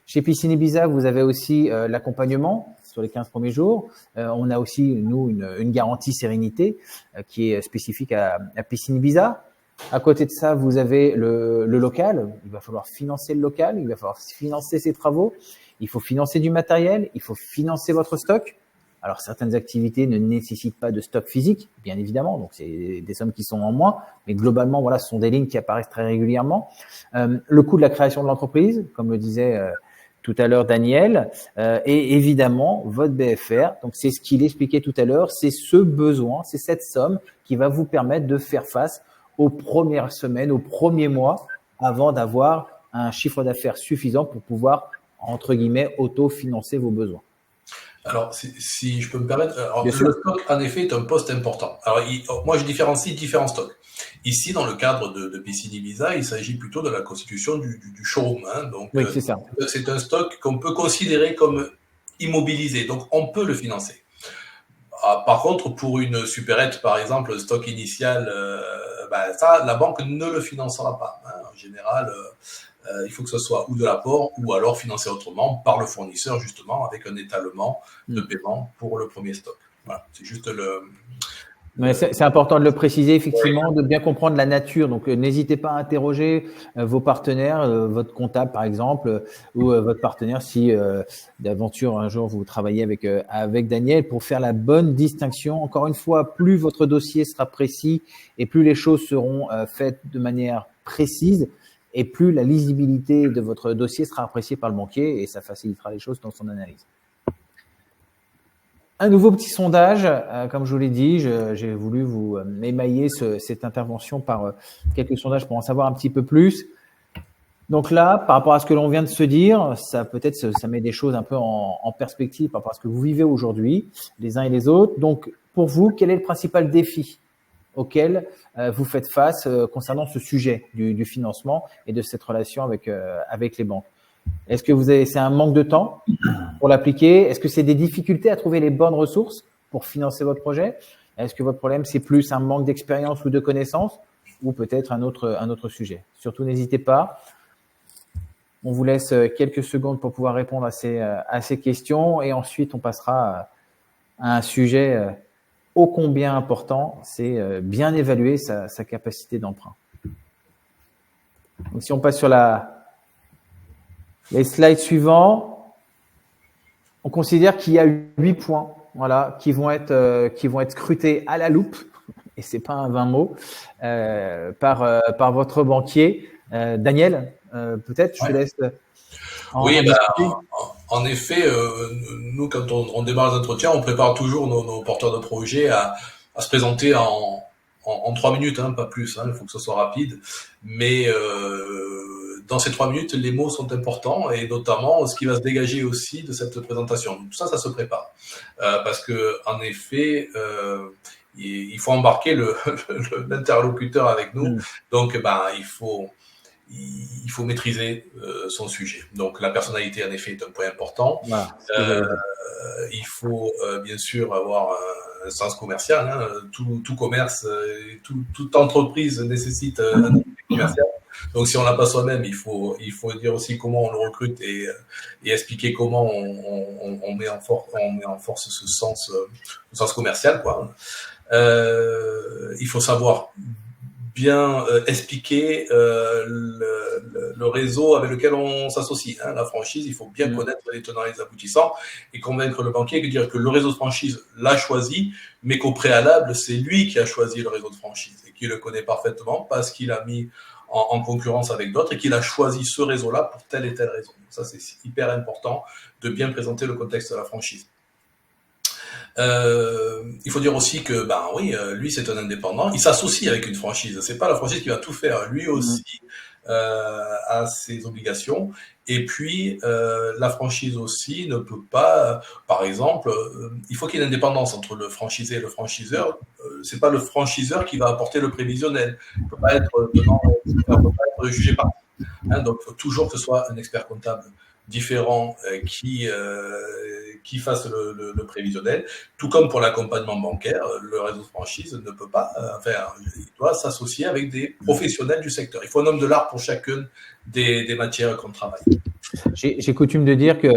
Chez Piscine Ibiza, vous avez aussi l'accompagnement sur les 15 premiers jours. On a aussi, nous, une garantie sérénité qui est spécifique à Piscine Ibiza. À côté de ça, vous avez le local. Il va falloir financer le local, il va falloir financer ses travaux, il faut financer du matériel, il faut financer votre stock. Alors, certaines activités ne nécessitent pas de stock physique, bien évidemment, donc c'est des sommes qui sont en moins, mais globalement, voilà, ce sont des lignes qui apparaissent très régulièrement. Le coût de la création de l'entreprise, comme le disait tout à l'heure Daniel, et évidemment votre BFR. Donc c'est ce qu'il expliquait tout à l'heure, c'est ce besoin, c'est cette somme qui va vous permettre de faire face aux premières semaines, aux premiers mois, avant d'avoir un chiffre d'affaires suffisant pour pouvoir, entre guillemets, auto-financer vos besoins. Alors, si je peux me permettre, le stock, en effet, est un poste important. Alors, moi, je différencie différents stocks. Ici, dans le cadre de Piscine Ibiza, il s'agit plutôt de la constitution du showroom. Donc, oui, c'est ça. C'est un stock qu'on peut considérer comme immobilisé. Donc, on peut le financer. Par contre, pour une supérette, par exemple, le stock initial, ça, la banque ne le financera pas. En général, il faut que ce soit ou de l'apport ou alors financé autrement par le fournisseur, justement, avec un étalement de paiement pour le premier stock. Voilà, c'est juste Mais c'est important de le préciser, effectivement, de bien comprendre la nature. Donc, n'hésitez pas à interroger vos partenaires, votre comptable, par exemple, ou votre partenaire si d'aventure, un jour, vous travaillez avec Daniel pour faire la bonne distinction. Encore une fois, plus votre dossier sera précis et plus les choses seront faites de manière précise et plus la lisibilité de votre dossier sera appréciée par le banquier et ça facilitera les choses dans son analyse. Un nouveau petit sondage, comme je vous l'ai dit, j'ai voulu vous émailler cette intervention par quelques sondages pour en savoir un petit peu plus. Donc là, par rapport à ce que l'on vient de se dire, ça met des choses un peu en perspective par rapport à ce que vous vivez aujourd'hui, les uns et les autres. Donc pour vous, quel est le principal défi auquel vous faites face concernant ce sujet du financement et de cette relation avec les banques? Est-ce que c'est un manque de temps pour l'appliquer? Est-ce que c'est des difficultés à trouver les bonnes ressources pour financer votre projet? Est-ce que votre problème, c'est plus un manque d'expérience ou de connaissances ou peut-être un autre sujet? Surtout, n'hésitez pas. On vous laisse quelques secondes pour pouvoir répondre à ces questions et ensuite, on passera à un sujet ô combien important, c'est bien évaluer sa capacité d'emprunt. Donc, si on passe sur les slides suivants, on considère qu'il y a 8 points, voilà, qui vont être scrutés à la loupe, et c'est pas un 20 mots, par votre banquier. Daniel, peut-être, je te laisse. En effet, nous, quand on démarre les entretiens, on prépare toujours nos porteurs de projet à se présenter en 3 minutes, hein, pas plus. Hein, il faut que ce soit rapide. Mais dans ces 3 minutes, les mots sont importants et notamment ce qui va se dégager aussi de cette présentation. Tout ça, ça se prépare parce que en effet, il faut embarquer l'interlocuteur avec nous. Donc, il faut maîtriser son sujet. Donc la personnalité en effet est un point important. Voilà, il faut bien sûr avoir un sens commercial. Hein. Tout commerce, toute entreprise nécessite un esprit commercial. Donc si on l'a pas soi-même, il faut dire aussi comment on le recrute et expliquer comment on met en force ce sens commercial, quoi. Il faut savoir bien expliquer le réseau avec lequel on s'associe. Hein. La franchise, il faut bien connaître les tenants et les aboutissants et convaincre le banquier de dire que le réseau de franchise l'a choisi, mais qu'au préalable, c'est lui qui a choisi le réseau de franchise et qu'il le connaît parfaitement parce qu'il a mis en concurrence avec d'autres et qu'il a choisi ce réseau-là pour telle et telle raison. Ça, c'est hyper important de bien présenter le contexte de la franchise. Il faut dire aussi que, lui, c'est un indépendant. Il s'associe avec une franchise. C'est pas la franchise qui va tout faire. Lui aussi a ses obligations. Et puis, la franchise aussi ne peut pas, par exemple, il faut qu'il y ait une indépendance entre le franchisé et le franchiseur. C'est pas le franchiseur qui va apporter le prévisionnel. Il peut pas être jugé par. Hein, donc, il faut toujours que ce soit un expert comptable différent qui fasse le prévisionnel, tout comme pour l'accompagnement bancaire, le réseau de franchise ne peut pas, il doit s'associer avec des professionnels du secteur. Il faut un homme de l'art pour chacune des matières qu'on travaille. J'ai coutume de dire que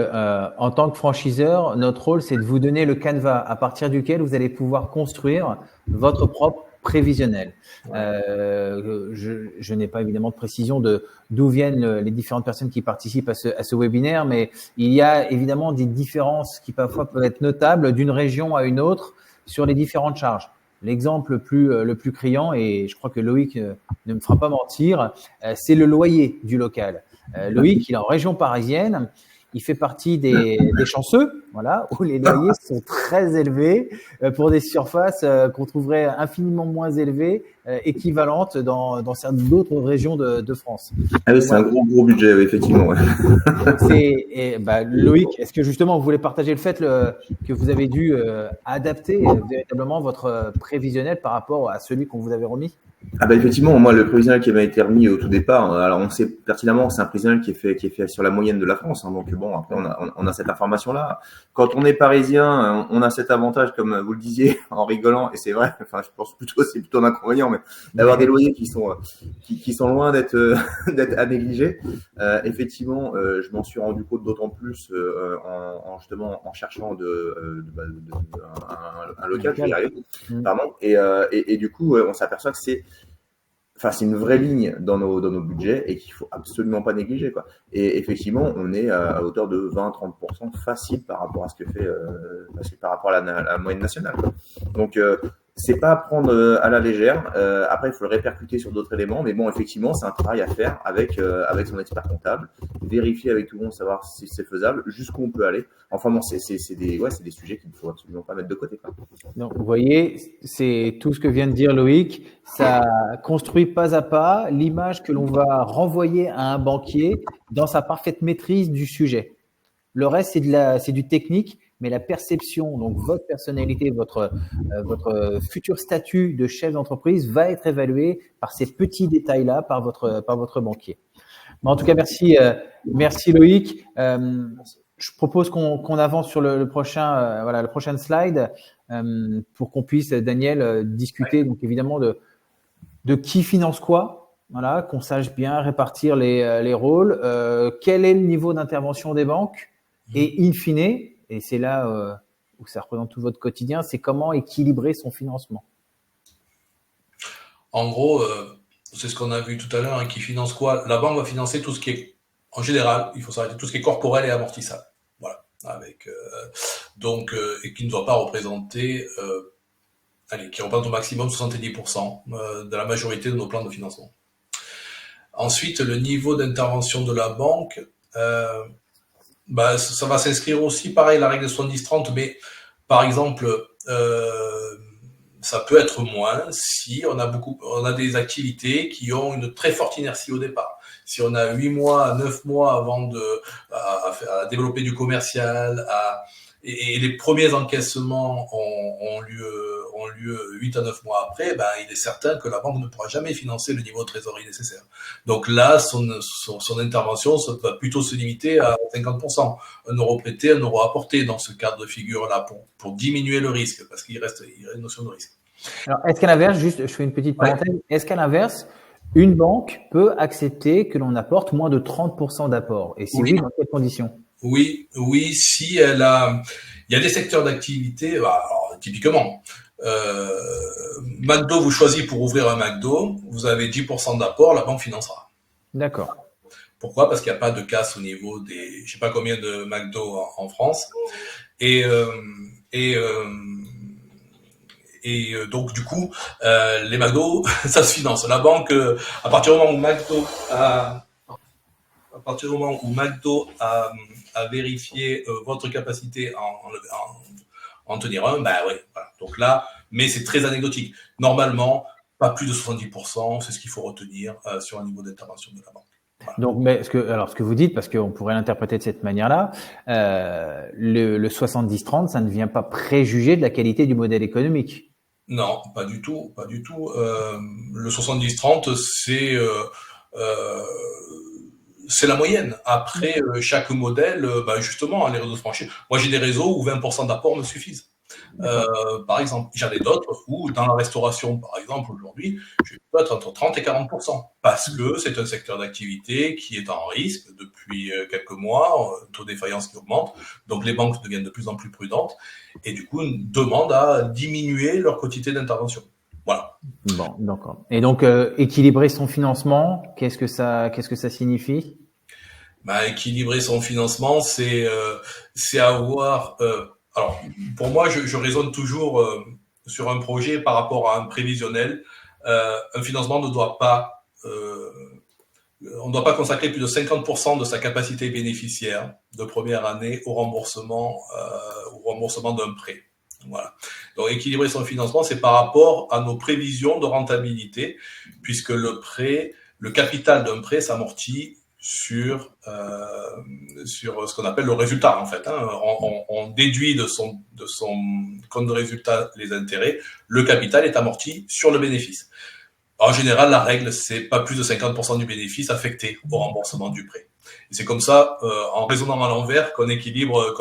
en tant que franchiseur, notre rôle, c'est de vous donner le canevas à partir duquel vous allez pouvoir construire votre propre prévisionnel. Je n'ai pas évidemment de précision d'où viennent les différentes personnes qui participent à ce webinaire, mais il y a évidemment des différences qui parfois peuvent être notables d'une région à une autre sur les différentes charges. L'exemple le plus criant, et je crois que Loïc ne me fera pas mentir, c'est le loyer du local. Loïc, il est en région parisienne. Il fait partie des chanceux, voilà, où les loyers sont très élevés pour des surfaces qu'on trouverait infiniment moins élevées, équivalentes dans d'autres régions de France. Ah oui, c'est un gros budget, oui, effectivement. Ouais. Loïc, est-ce que justement vous voulez partager le fait que vous avez dû adapter véritablement votre prévisionnel par rapport à celui qu'on vous avait remis? Ah bah effectivement, moi le prévisionnel qui m'a été remis au tout départ, alors on sait pertinemment c'est un prévisionnel qui est fait sur la moyenne de la France, hein, donc bon après on a cette information là. Quand on est parisien, on a cet avantage comme vous le disiez en rigolant et c'est vrai. Enfin je pense plutôt c'est plutôt un inconvénient, mais d'avoir des loyers qui sont loin d'être à négliger. Effectivement, je m'en suis rendu compte d'autant plus justement en cherchant un local qui arrive, pardon, et du coup on s'aperçoit que c'est une vraie ligne dans nos budgets et qu'il faut absolument pas négliger, quoi. Et effectivement, on est à hauteur de 20-30% facile par rapport à ce que fait, par rapport à la moyenne nationale, quoi. Donc, c'est pas à prendre à la légère. Après, il faut le répercuter sur d'autres éléments, mais bon, effectivement, c'est un travail à faire avec son expert comptable, vérifier avec tout le monde, savoir si c'est faisable, jusqu'où on peut aller. Enfin bon, c'est des sujets qu'il ne faut absolument pas mettre de côté, quoi. Donc, vous voyez, c'est tout ce que vient de dire Loïc. Ça construit pas à pas l'image que l'on va renvoyer à un banquier dans sa parfaite maîtrise du sujet. Le reste, c'est du technique, mais la perception, donc votre personnalité, votre futur statut de chef d'entreprise va être évalué par ces petits détails-là, par votre banquier. Mais en tout cas, merci Loïc. Je propose qu'on avance sur le prochain slide pour qu'on puisse, Daniel, discuter donc évidemment de qui finance quoi. Voilà, qu'on sache bien répartir les rôles. Quel est le niveau d'intervention des banques? Et in fine, et c'est là où ça représente tout votre quotidien, c'est comment équilibrer son financement. En gros, c'est ce qu'on a vu tout à l'heure, hein, qui finance quoi? La banque va financer tout ce qui est, en général, il faut s'arrêter, tout ce qui est corporel et amortissable. Voilà, et qui ne doit pas représenter, qui représente au maximum 70% de la majorité de nos plans de financement. Ensuite, le niveau d'intervention de la banque, Bah, ça va s'inscrire aussi, pareil, la règle de 70-30, mais par exemple, ça peut être moins si on a des activités qui ont une très forte inertie au départ. Si on a 8 mois, 9 mois avant à développer du commercial, et les premiers encaissements ont lieu 8 à 9 mois après, ben, il est certain que la banque ne pourra jamais financer le niveau de trésorerie nécessaire. Donc là, son intervention va plutôt se limiter à 50%. 1 euro prêté, 1 euro apporté dans ce cadre de figure-là pour diminuer le risque, parce qu'il reste une notion de risque. Alors, est-ce qu'à l'inverse, juste, je fais une petite parenthèse, est-ce qu'à l'inverse, une banque peut accepter que l'on apporte moins de 30% d'apport? Et si oui, dans quelles conditions? Oui, si il y a des secteurs d'activité, alors, typiquement, McDo vous choisit pour ouvrir un McDo, vous avez 10% d'apport, la banque financera. D'accord. Pourquoi? Parce qu'il n'y a pas de casse au niveau des, je sais pas combien de McDo en France, et donc du coup, les McDo, ça se finance. La banque, à partir du moment où McDo a vérifié votre capacité en tenir un, bah ouais, voilà. Donc là, mais c'est très anecdotique. Normalement, pas plus de 70%, c'est ce qu'il faut retenir sur un niveau d'intervention de la banque. Voilà. Donc, mais ce que vous dites, parce qu'on pourrait l'interpréter de cette manière-là, le 70-30, ça ne vient pas préjuger de la qualité du modèle économique. Non, pas du tout, pas du tout. Le 70-30, c'est la moyenne. Après, chaque modèle, justement, les réseaux de franchise. Moi, j'ai des réseaux où 20% d'apport me suffisent. Par exemple, j'en ai d'autres où, dans la restauration, par exemple, aujourd'hui, je peux être entre 30 et 40%. Parce que c'est un secteur d'activité qui est en risque depuis quelques mois, taux de défaillance qui augmente. Donc, les banques deviennent de plus en plus prudentes et du coup, demandent à diminuer leur quantité d'intervention. Voilà. Bon, d'accord. Et donc, équilibrer son financement, qu'est-ce que ça signifie? Équilibrer son financement, c'est avoir. Alors, pour moi, je raisonne toujours sur un projet par rapport à un prévisionnel. Un financement ne doit pas, on ne doit pas consacrer plus de 50% de sa capacité bénéficiaire de première année au remboursement d'un prêt. Voilà. Donc, équilibrer son financement, c'est par rapport à nos prévisions de rentabilité, puisque le capital d'un prêt s'amortit sur ce qu'on appelle le résultat, en fait. On déduit de son compte de résultat les intérêts. Le capital est amorti sur le bénéfice. En général, la règle, c'est pas plus de 50% du bénéfice affecté au remboursement du prêt. Et c'est comme ça, en raisonnant à l'envers, qu'on équilibre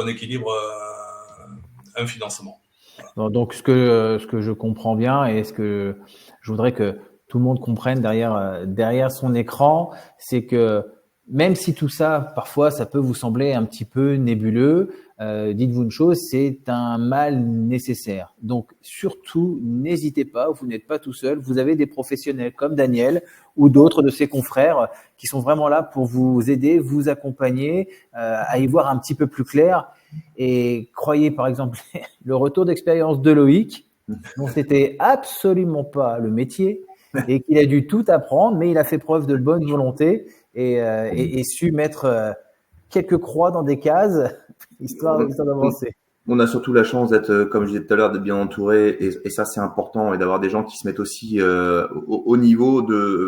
un financement. Voilà. Donc, ce que je comprends bien et ce que je voudrais que tout le monde comprenne derrière son écran, c'est que même si tout ça, parfois, ça peut vous sembler un petit peu nébuleux, dites-vous une chose, c'est un mal nécessaire. Donc, surtout, n'hésitez pas, vous n'êtes pas tout seul. Vous avez des professionnels comme Daniel ou d'autres de ses confrères qui sont vraiment là pour vous aider, vous accompagner, à y voir un petit peu plus clair. Et croyez, par exemple, le retour d'expérience de Loïc, dont c'était absolument pas le métier et qu'il a dû tout apprendre, mais il a fait preuve de bonne volonté et su mettre quelques croix dans des cases, histoire d'avancer. On a surtout la chance d'être, comme je disais tout à l'heure, d'être bien entouré, et ça c'est important, et d'avoir des gens qui se mettent aussi au niveau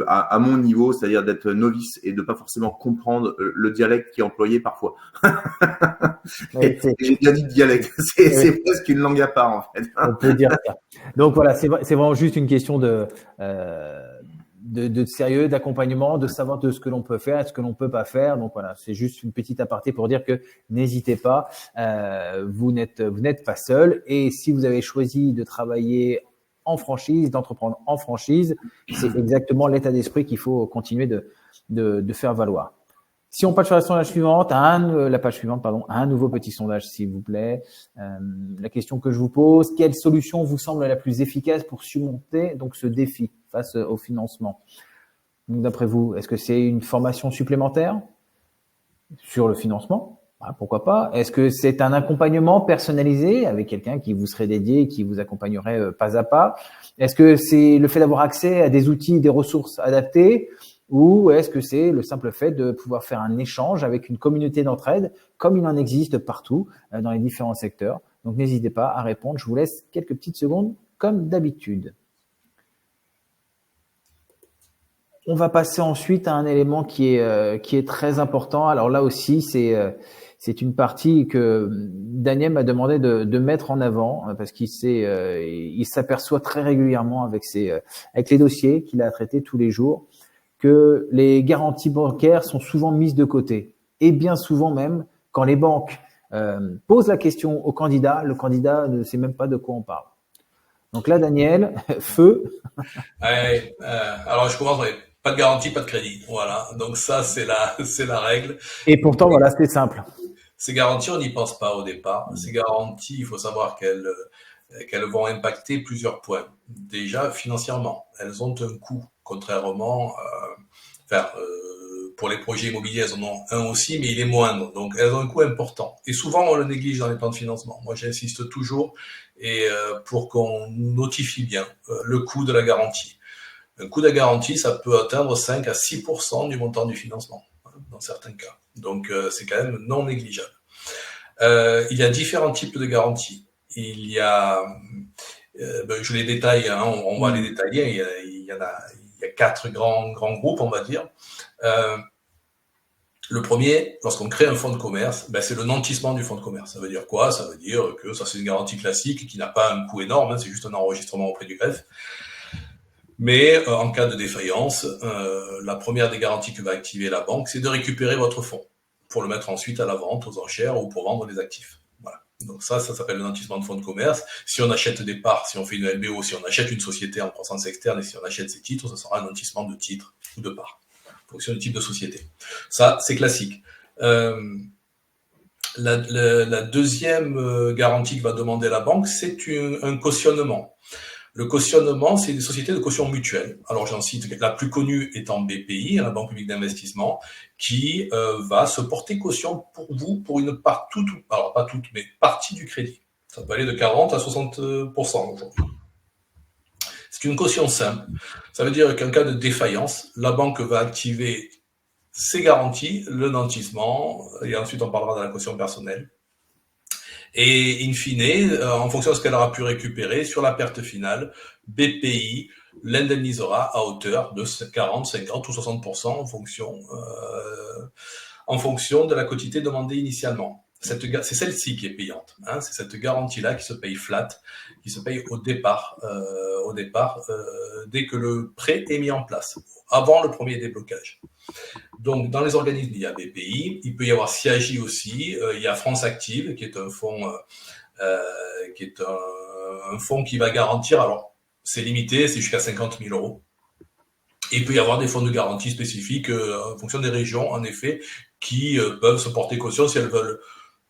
à mon niveau, c'est-à-dire d'être novice et de pas forcément comprendre le dialecte qui est employé parfois. Ouais, j'ai bien dit dialecte, c'est presque une langue à part en fait. On peut dire ça. Donc voilà, c'est vraiment juste une question de sérieux, d'accompagnement, de savoir de ce que l'on peut faire et ce que l'on peut pas faire. Donc voilà, c'est juste une petite aparté pour dire que n'hésitez pas, vous n'êtes pas seul. Et si vous avez choisi de travailler en franchise, d'entreprendre en franchise, c'est exactement l'état d'esprit qu'il faut continuer de faire valoir. Si on passe sur la page suivante, un nouveau petit sondage, s'il vous plaît. La question que je vous pose, quelle solution vous semble la plus efficace pour surmonter donc ce défi face au financement? Donc, d'après vous, est-ce que c'est une formation supplémentaire sur le financement? Pourquoi pas? Est-ce que c'est un accompagnement personnalisé avec quelqu'un qui vous serait dédié, qui vous accompagnerait pas à pas? Est-ce que c'est le fait d'avoir accès à des outils, des ressources adaptées? ou est-ce que c'est le simple fait de pouvoir faire un échange avec une communauté d'entraide, comme il en existe partout dans les différents secteurs? Donc, n'hésitez pas à répondre. Je vous laisse quelques petites secondes, comme d'habitude. On va passer ensuite à un élément qui est très important. Alors là aussi, c'est une partie que Daniel m'a demandé de mettre en avant parce il s'aperçoit très régulièrement avec les dossiers qu'il a à traiter tous les jours que les garanties bancaires sont souvent mises de côté. Et bien souvent même, quand les banques posent la question au candidat, le candidat ne sait même pas de quoi on parle. Donc là, Daniel, feu. Ouais, alors je commence avec pas de garantie, pas de crédit. Voilà. Donc ça, c'est la règle. Et pourtant, voilà, c'est simple. Ces garanties, on n'y pense pas au départ. Ces garanties, il faut savoir qu'elles vont impacter plusieurs points. Déjà, financièrement, elles ont un coût, contrairement, pour les projets immobiliers, elles en ont un aussi, mais il est moindre. Donc, elles ont un coût important. Et souvent, on le néglige dans les plans de financement. Moi, j'insiste toujours pour qu'on notifie bien le coût de la garantie. Un coût de garantie, ça peut atteindre 5 à 6% du montant du financement, dans certains cas. Donc, c'est quand même non négligeable. Il y a différents types de garanties. Il y a, je les détaille, hein, on va les détailler. Il y a 4 grands groupes, on va dire. Le premier, lorsqu'on crée un fonds de commerce, c'est le nantissement du fonds de commerce. Ça veut dire quoi? Ça veut dire que ça, c'est une garantie classique qui n'a pas un coût énorme, hein, c'est juste un enregistrement auprès du greffe. Mais en cas de défaillance, la première des garanties que va activer la banque, c'est de récupérer votre fonds pour le mettre ensuite à la vente, aux enchères ou pour vendre des actifs. Voilà. Donc ça s'appelle le nantissement de fonds de commerce. Si on achète des parts, si on fait une LBO, si on achète une société en croissance externe et si on achète ses titres, ça sera un nantissement de titres ou de parts, en fonction du type de société. Ça, c'est classique. La deuxième garantie que va demander la banque, c'est un cautionnement. Le cautionnement, c'est des sociétés de caution mutuelle. Alors j'en cite, la plus connue étant BPI, la Banque publique d'investissement, qui va se porter caution pour vous pour une part, alors pas toute, mais partie du crédit. Ça peut aller de 40 à 60% aujourd'hui. C'est une caution simple. Ça veut dire qu'en cas de défaillance, la banque va activer ses garanties, le nantissement, et ensuite on parlera de la caution personnelle. Et in fine, en fonction de ce qu'elle aura pu récupérer, sur la perte finale, BPI l'indemnisera à hauteur de 40, 50 ou 60% en fonction de la quotité demandée initialement. C'est celle-ci qui est payante. Hein, c'est cette garantie-là qui se paye flat, qui se paye au départ, dès que le prêt est mis en place, avant le premier déblocage. Donc, dans les organismes, il y a BPI, il peut y avoir CIAJ aussi, il y a France Active, qui est un fonds, un fonds qui va garantir, alors, c'est limité, c'est jusqu'à 50 000 €. Et il peut y avoir des fonds de garantie spécifiques, en fonction des régions, en effet, qui peuvent se porter caution si elles veulent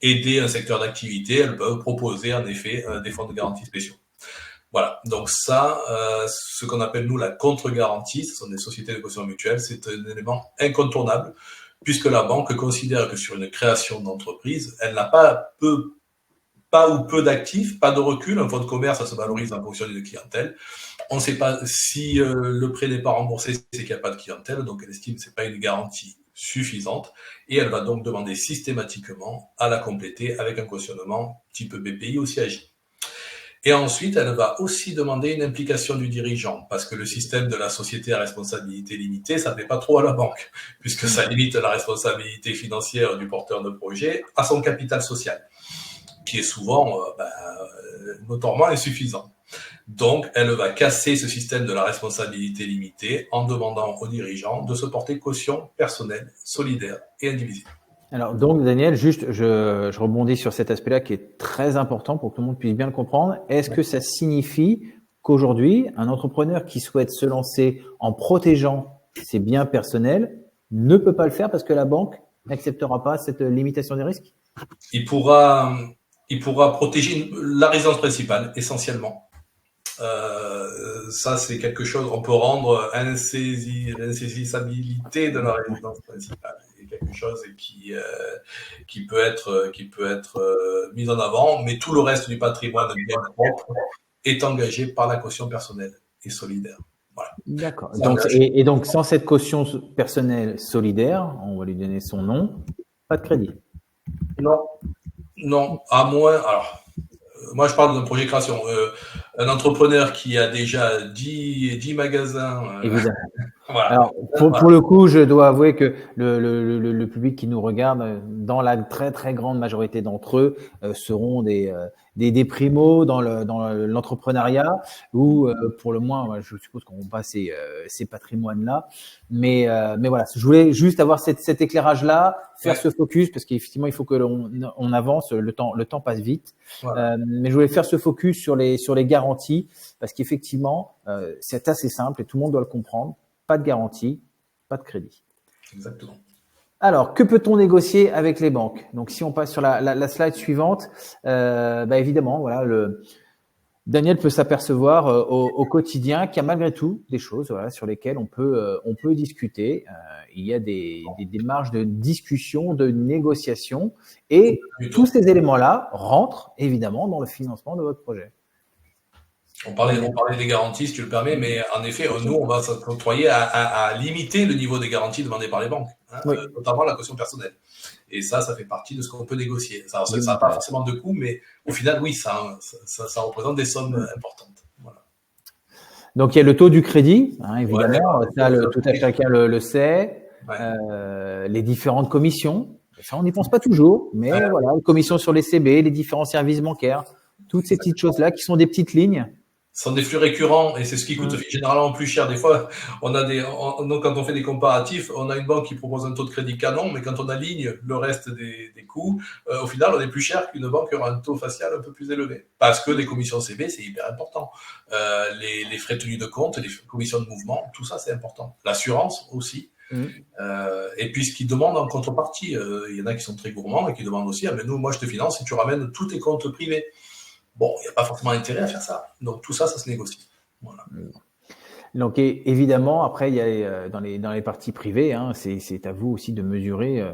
aider un secteur d'activité, elles peuvent proposer, en effet, des fonds de garantie spéciaux. Voilà, donc ça, ce qu'on appelle nous la contre-garantie, ce sont des sociétés de caution mutuelle, c'est un élément incontournable, puisque la banque considère que sur une création d'entreprise, elle n'a pas ou peu d'actifs, pas de recul, un fonds de commerce, ça se valorise en fonction d'une clientèle. On ne sait pas si le prêt n'est pas remboursé, c'est qu'il n'y a pas de clientèle, donc elle estime que ce n'est pas une garantie suffisante, et elle va donc demander systématiquement à la compléter avec un cautionnement type BPI ou CIAJ. Et ensuite, elle va aussi demander une implication du dirigeant, parce que le système de la société à responsabilité limitée, ça ne plaît pas trop à la banque, puisque ça limite la responsabilité financière du porteur de projet à son capital social, qui est souvent notoirement insuffisant. Donc, elle va casser ce système de la responsabilité limitée en demandant aux dirigeants de se porter caution personnelle, solidaire et indivisible. Alors, donc, Daniel, juste, je rebondis sur cet aspect-là qui est très important pour que tout le monde puisse bien le comprendre. Est-ce que ça signifie qu'aujourd'hui, un entrepreneur qui souhaite se lancer en protégeant ses biens personnels ne peut pas le faire parce que la banque n'acceptera pas cette limitation des risques? Il pourra protéger la résidence principale, essentiellement. Ça, c'est quelque chose, on peut rendre l'insaisissabilité de la résidence principale. C'est quelque chose qui peut être mis en avant, mais tout le reste du patrimoine bien propre est engagé par la caution personnelle et solidaire. Voilà. D'accord. Donc, sans cette caution personnelle solidaire, on va lui donner son nom, pas de crédit. Non, à moins. Alors, moi, je parle d'un projet création. Un entrepreneur qui a déjà 10 magasins. Évidemment. Voilà. Alors, pour le coup, je dois avouer que le public qui nous regarde, dans la très très grande majorité d'entre eux, seront des primos dans l'entrepreneuriat, ou pour le moins, je suppose qu'on passe ces patrimoines-là. Mais voilà, je voulais juste avoir cet éclairage-là, faire ce focus, parce qu'effectivement, il faut que on avance. Le temps passe vite. Voilà. Mais je voulais faire ce focus sur les garanties, parce qu'effectivement, c'est assez simple et tout le monde doit le comprendre. Pas de garantie, pas de crédit. Exactement. Alors, que peut-on négocier avec les banques? Donc, si on passe sur la slide suivante, évidemment, voilà, Daniel peut s'apercevoir au quotidien qu'il y a malgré tout des choses, sur lesquelles on peut discuter. Il y a des marges de discussion, de négociation, et tous ces éléments-là rentrent évidemment dans le financement de votre projet. On parlait des garanties, si tu le permets, mais en effet, nous, on va s'octroyer à limiter le niveau des garanties demandées par les banques, notamment la caution personnelle. Et ça fait partie de ce qu'on peut négocier. Ça n'a pas forcément de coût, mais au final, oui, ça représente des sommes importantes. Voilà. Donc, il y a le taux du crédit, évidemment. Tout à chacun le sait. Les différentes commissions. Ça, on n'y pense pas toujours, mais voilà, les commissions sur les CB, les différents services bancaires, toutes ces petites choses-là qui sont des petites lignes. Ce sont des flux récurrents et c'est ce qui coûte généralement plus cher. Des fois, donc quand on fait des comparatifs, on a une banque qui propose un taux de crédit canon, mais quand on aligne le reste des coûts, au final, on est plus cher qu'une banque qui aura un taux facial un peu plus élevé. Parce que les commissions CB, c'est hyper important. Les frais de tenue de compte, les commissions de mouvement, tout ça, c'est important. L'assurance aussi. Et puis ce qu'ils demandent en contrepartie, il y en a qui sont très gourmands et qui demandent aussi, mais nous, moi je te finance et tu ramènes tous tes comptes privés. Bon, il n'y a pas forcément intérêt à faire ça. Donc tout ça, ça se négocie. Voilà. Donc évidemment, après, il y a dans les parties privées, c'est à vous aussi de mesurer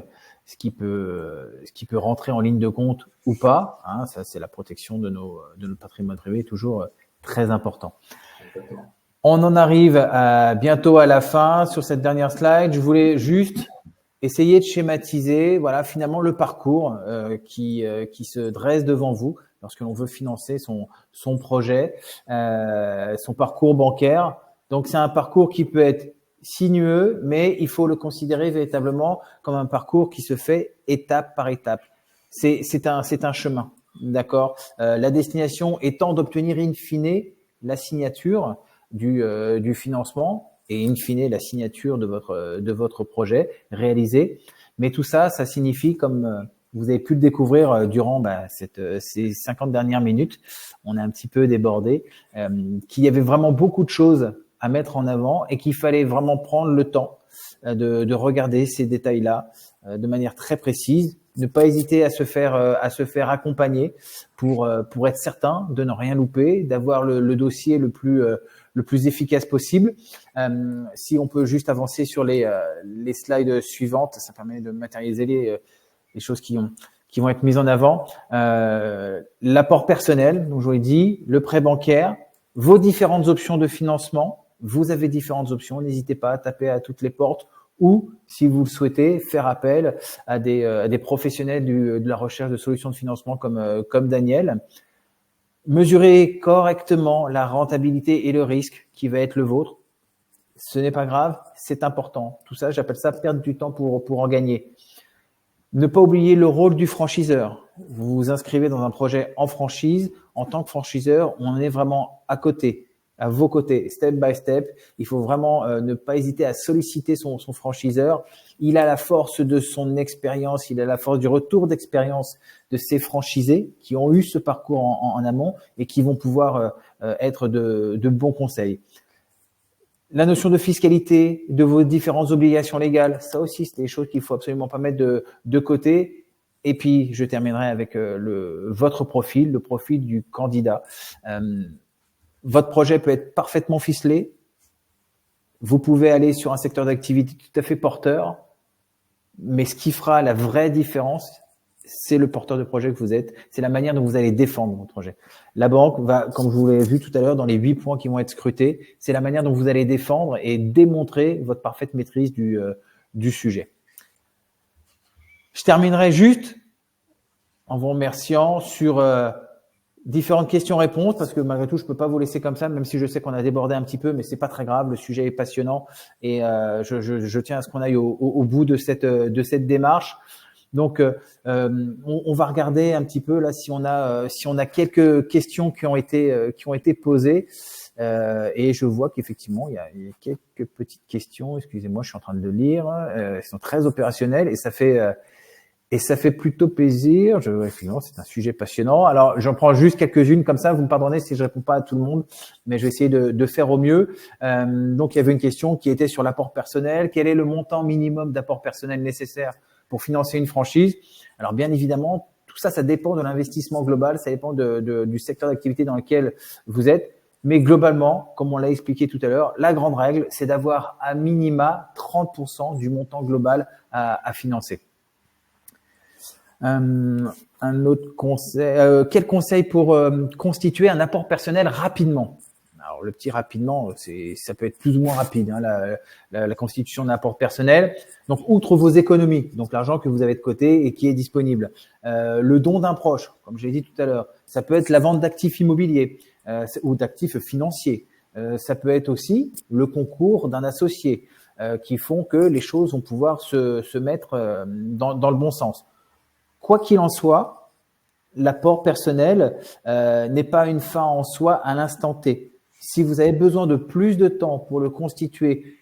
ce qui peut rentrer en ligne de compte ou pas. Ça, c'est la protection de notre patrimoine privé, toujours très important. Exactement. On en arrive bientôt à la fin sur cette dernière slide. Je voulais juste essayer de schématiser, voilà, finalement le parcours qui se dresse devant vous lorsque l'on veut financer son projet, son parcours bancaire. Donc c'est un parcours qui peut être sinueux, mais il faut le considérer véritablement comme un parcours qui se fait étape par étape. C'est un chemin, d'accord. La destination étant d'obtenir in fine la signature du financement et in fine la signature de votre projet réalisé. Mais tout ça, ça signifie, comme vous avez pu le découvrir durant ces 50 dernières minutes, on est un petit peu débordé, qu'il y avait vraiment beaucoup de choses à mettre en avant et qu'il fallait vraiment prendre le temps de regarder ces détails-là de manière très précise, ne pas hésiter à se faire accompagner pour être certain de ne rien louper, d'avoir le dossier le plus efficace possible. Si on peut juste avancer sur les slides suivantes, ça permet de matérialiser les choses qui vont être mises en avant. L'apport personnel, donc je vous l'ai dit, le prêt bancaire, vos différentes options de financement. Vous avez différentes options, n'hésitez pas à taper à toutes les portes ou, si vous le souhaitez, faire appel à des professionnels de la recherche de solutions de financement comme Daniel. Mesurez correctement la rentabilité et le risque qui va être le vôtre. Ce n'est pas grave, c'est important. Tout ça, j'appelle ça perdre du temps pour en gagner. Ne pas oublier le rôle du franchiseur. Vous vous inscrivez dans un projet en franchise. En tant que franchiseur, on est vraiment à vos côtés, step by step. Il faut vraiment ne pas hésiter à solliciter son franchiseur. Il a la force de son expérience, il a la force du retour d'expérience de ses franchisés qui ont eu ce parcours en amont et qui vont pouvoir être de bons conseils. La notion de fiscalité, de vos différentes obligations légales, ça aussi, c'est des choses qu'il faut absolument pas mettre de côté. Et puis, je terminerai avec votre profil, le profil du candidat. Votre projet peut être parfaitement ficelé. Vous pouvez aller sur un secteur d'activité tout à fait porteur. Mais ce qui fera la vraie différence, c'est le porteur de projet que vous êtes, c'est la manière dont vous allez défendre votre projet. La banque va, comme je vous l'ai vu tout à l'heure, dans les 8 points qui vont être scrutés, c'est la manière dont vous allez défendre et démontrer votre parfaite maîtrise du sujet. Je terminerai juste en vous remerciant sur différentes questions-réponses, parce que malgré tout, je peux pas vous laisser comme ça, même si je sais qu'on a débordé un petit peu, mais c'est pas très grave. Le sujet est passionnant et je tiens à ce qu'on aille au bout de cette démarche. Donc, on va regarder un petit peu là si on a quelques questions qui ont été posées. Et je vois qu'effectivement, il y a quelques petites questions. Excusez-moi, je suis en train de le lire. Elles sont très opérationnelles et ça fait plutôt plaisir. Effectivement, c'est un sujet passionnant. Alors, j'en prends juste quelques-unes comme ça. Vous me pardonnez si je réponds pas à tout le monde, mais je vais essayer de faire au mieux. Donc, il y avait une question qui était sur l'apport personnel. Quel est le montant minimum d'apport personnel nécessaire pour financer une franchise? Alors, bien évidemment, tout ça, ça dépend de l'investissement global. Ça dépend du secteur d'activité dans lequel vous êtes. Mais globalement, comme on l'a expliqué tout à l'heure, la grande règle, c'est d'avoir à minima 30% du montant global à financer. Un autre conseil, quel conseil pour constituer un apport personnel rapidement? Alors le petit rapidement, ça peut être plus ou moins rapide, hein, la constitution d'un apport personnel. Donc outre vos économies, donc l'argent que vous avez de côté et qui est disponible, le don d'un proche, comme je l'ai dit tout à l'heure, ça peut être la vente d'actifs immobiliers ou d'actifs financiers. Ça peut être aussi le concours d'un associé qui font que les choses vont pouvoir se mettre dans le bon sens. Quoi qu'il en soit, l'apport personnel n'est pas une fin en soi à l'instant T. Si vous avez besoin de plus de temps pour le constituer,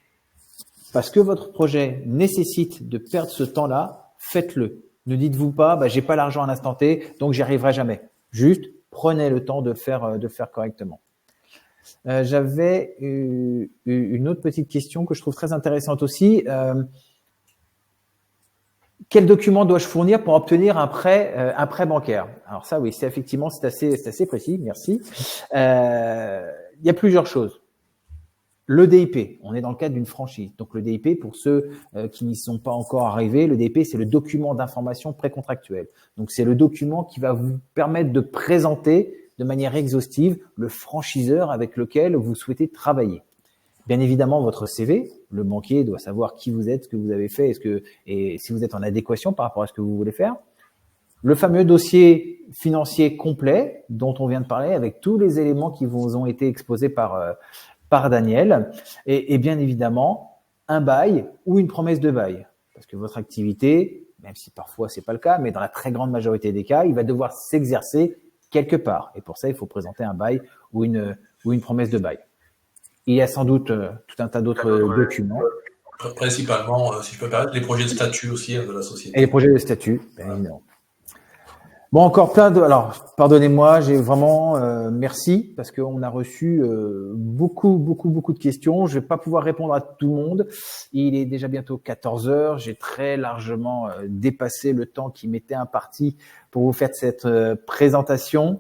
parce que votre projet nécessite de perdre ce temps-là, faites-le. Ne dites-vous pas, j'ai pas l'argent à l'instant T, donc j'y arriverai jamais. Juste, prenez le temps de faire correctement. J'avais une autre petite question que je trouve très intéressante aussi. Quel document dois-je fournir pour obtenir un prêt bancaire? Alors ça, oui, c'est assez précis. Merci. Il y a plusieurs choses. Le DIP, on est dans le cadre d'une franchise. Donc le DIP, pour ceux qui n'y sont pas encore arrivés, le DIP, c'est le document d'information précontractuelle. Donc c'est le document qui va vous permettre de présenter de manière exhaustive le franchiseur avec lequel vous souhaitez travailler. Bien évidemment, votre CV, le banquier doit savoir qui vous êtes, ce que vous avez fait, et si vous êtes en adéquation par rapport à ce que vous voulez faire. Le fameux dossier financier complet dont on vient de parler, avec tous les éléments qui vous ont été exposés par Daniel, et bien évidemment un bail ou une promesse de bail, parce que votre activité, même si parfois c'est pas le cas, mais dans la très grande majorité des cas, il va devoir s'exercer quelque part, et pour ça il faut présenter un bail ou une promesse de bail. Il y a sans doute tout un tas d'autres documents. Principalement, si je peux me permettre, les projets de statut aussi de la société. Et les projets de statut, bien évidemment. Bon, encore alors, pardonnez-moi, j'ai vraiment merci parce qu'on a reçu beaucoup de questions. Je vais pas pouvoir répondre à tout le monde. Il est déjà bientôt 14 heures. J'ai très largement dépassé le temps qui m'était imparti pour vous faire cette présentation.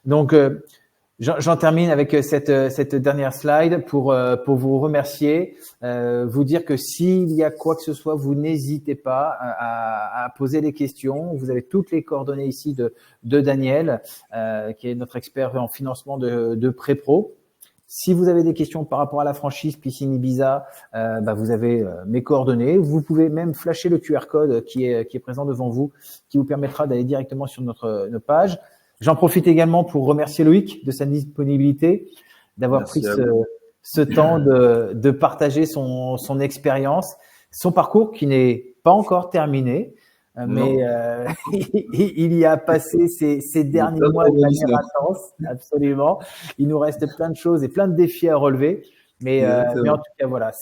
Donc, j'en termine avec cette dernière slide pour vous remercier, vous dire que s'il y a quoi que ce soit, vous n'hésitez pas à poser des questions. Vous avez toutes les coordonnées ici de Daniel, qui est notre expert en financement de pré-pro. Si vous avez des questions par rapport à la franchise Piscine Ibiza, vous avez mes coordonnées. Vous pouvez même flasher le QR code qui est présent devant vous, qui vous permettra d'aller directement sur notre page. J'en profite également pour remercier Loïc de sa disponibilité, d'avoir pris ce temps de partager son expérience, son parcours qui n'est pas encore terminé, mais il y a passé ces derniers mois de manière intense, absolument. Il nous reste plein de choses et plein de défis à relever, mais en tout cas voilà,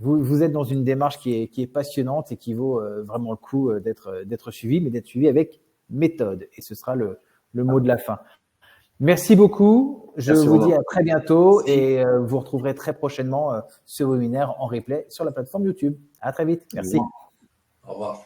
vous êtes dans une démarche qui est passionnante et qui vaut vraiment le coup d'être suivi, mais d'être suivi avec méthode, et ce sera le mot de la fin. Merci beaucoup. Je vous dis à très bientôt et vous retrouverez très prochainement ce webinaire en replay sur la plateforme YouTube. À très vite. Merci. Au revoir.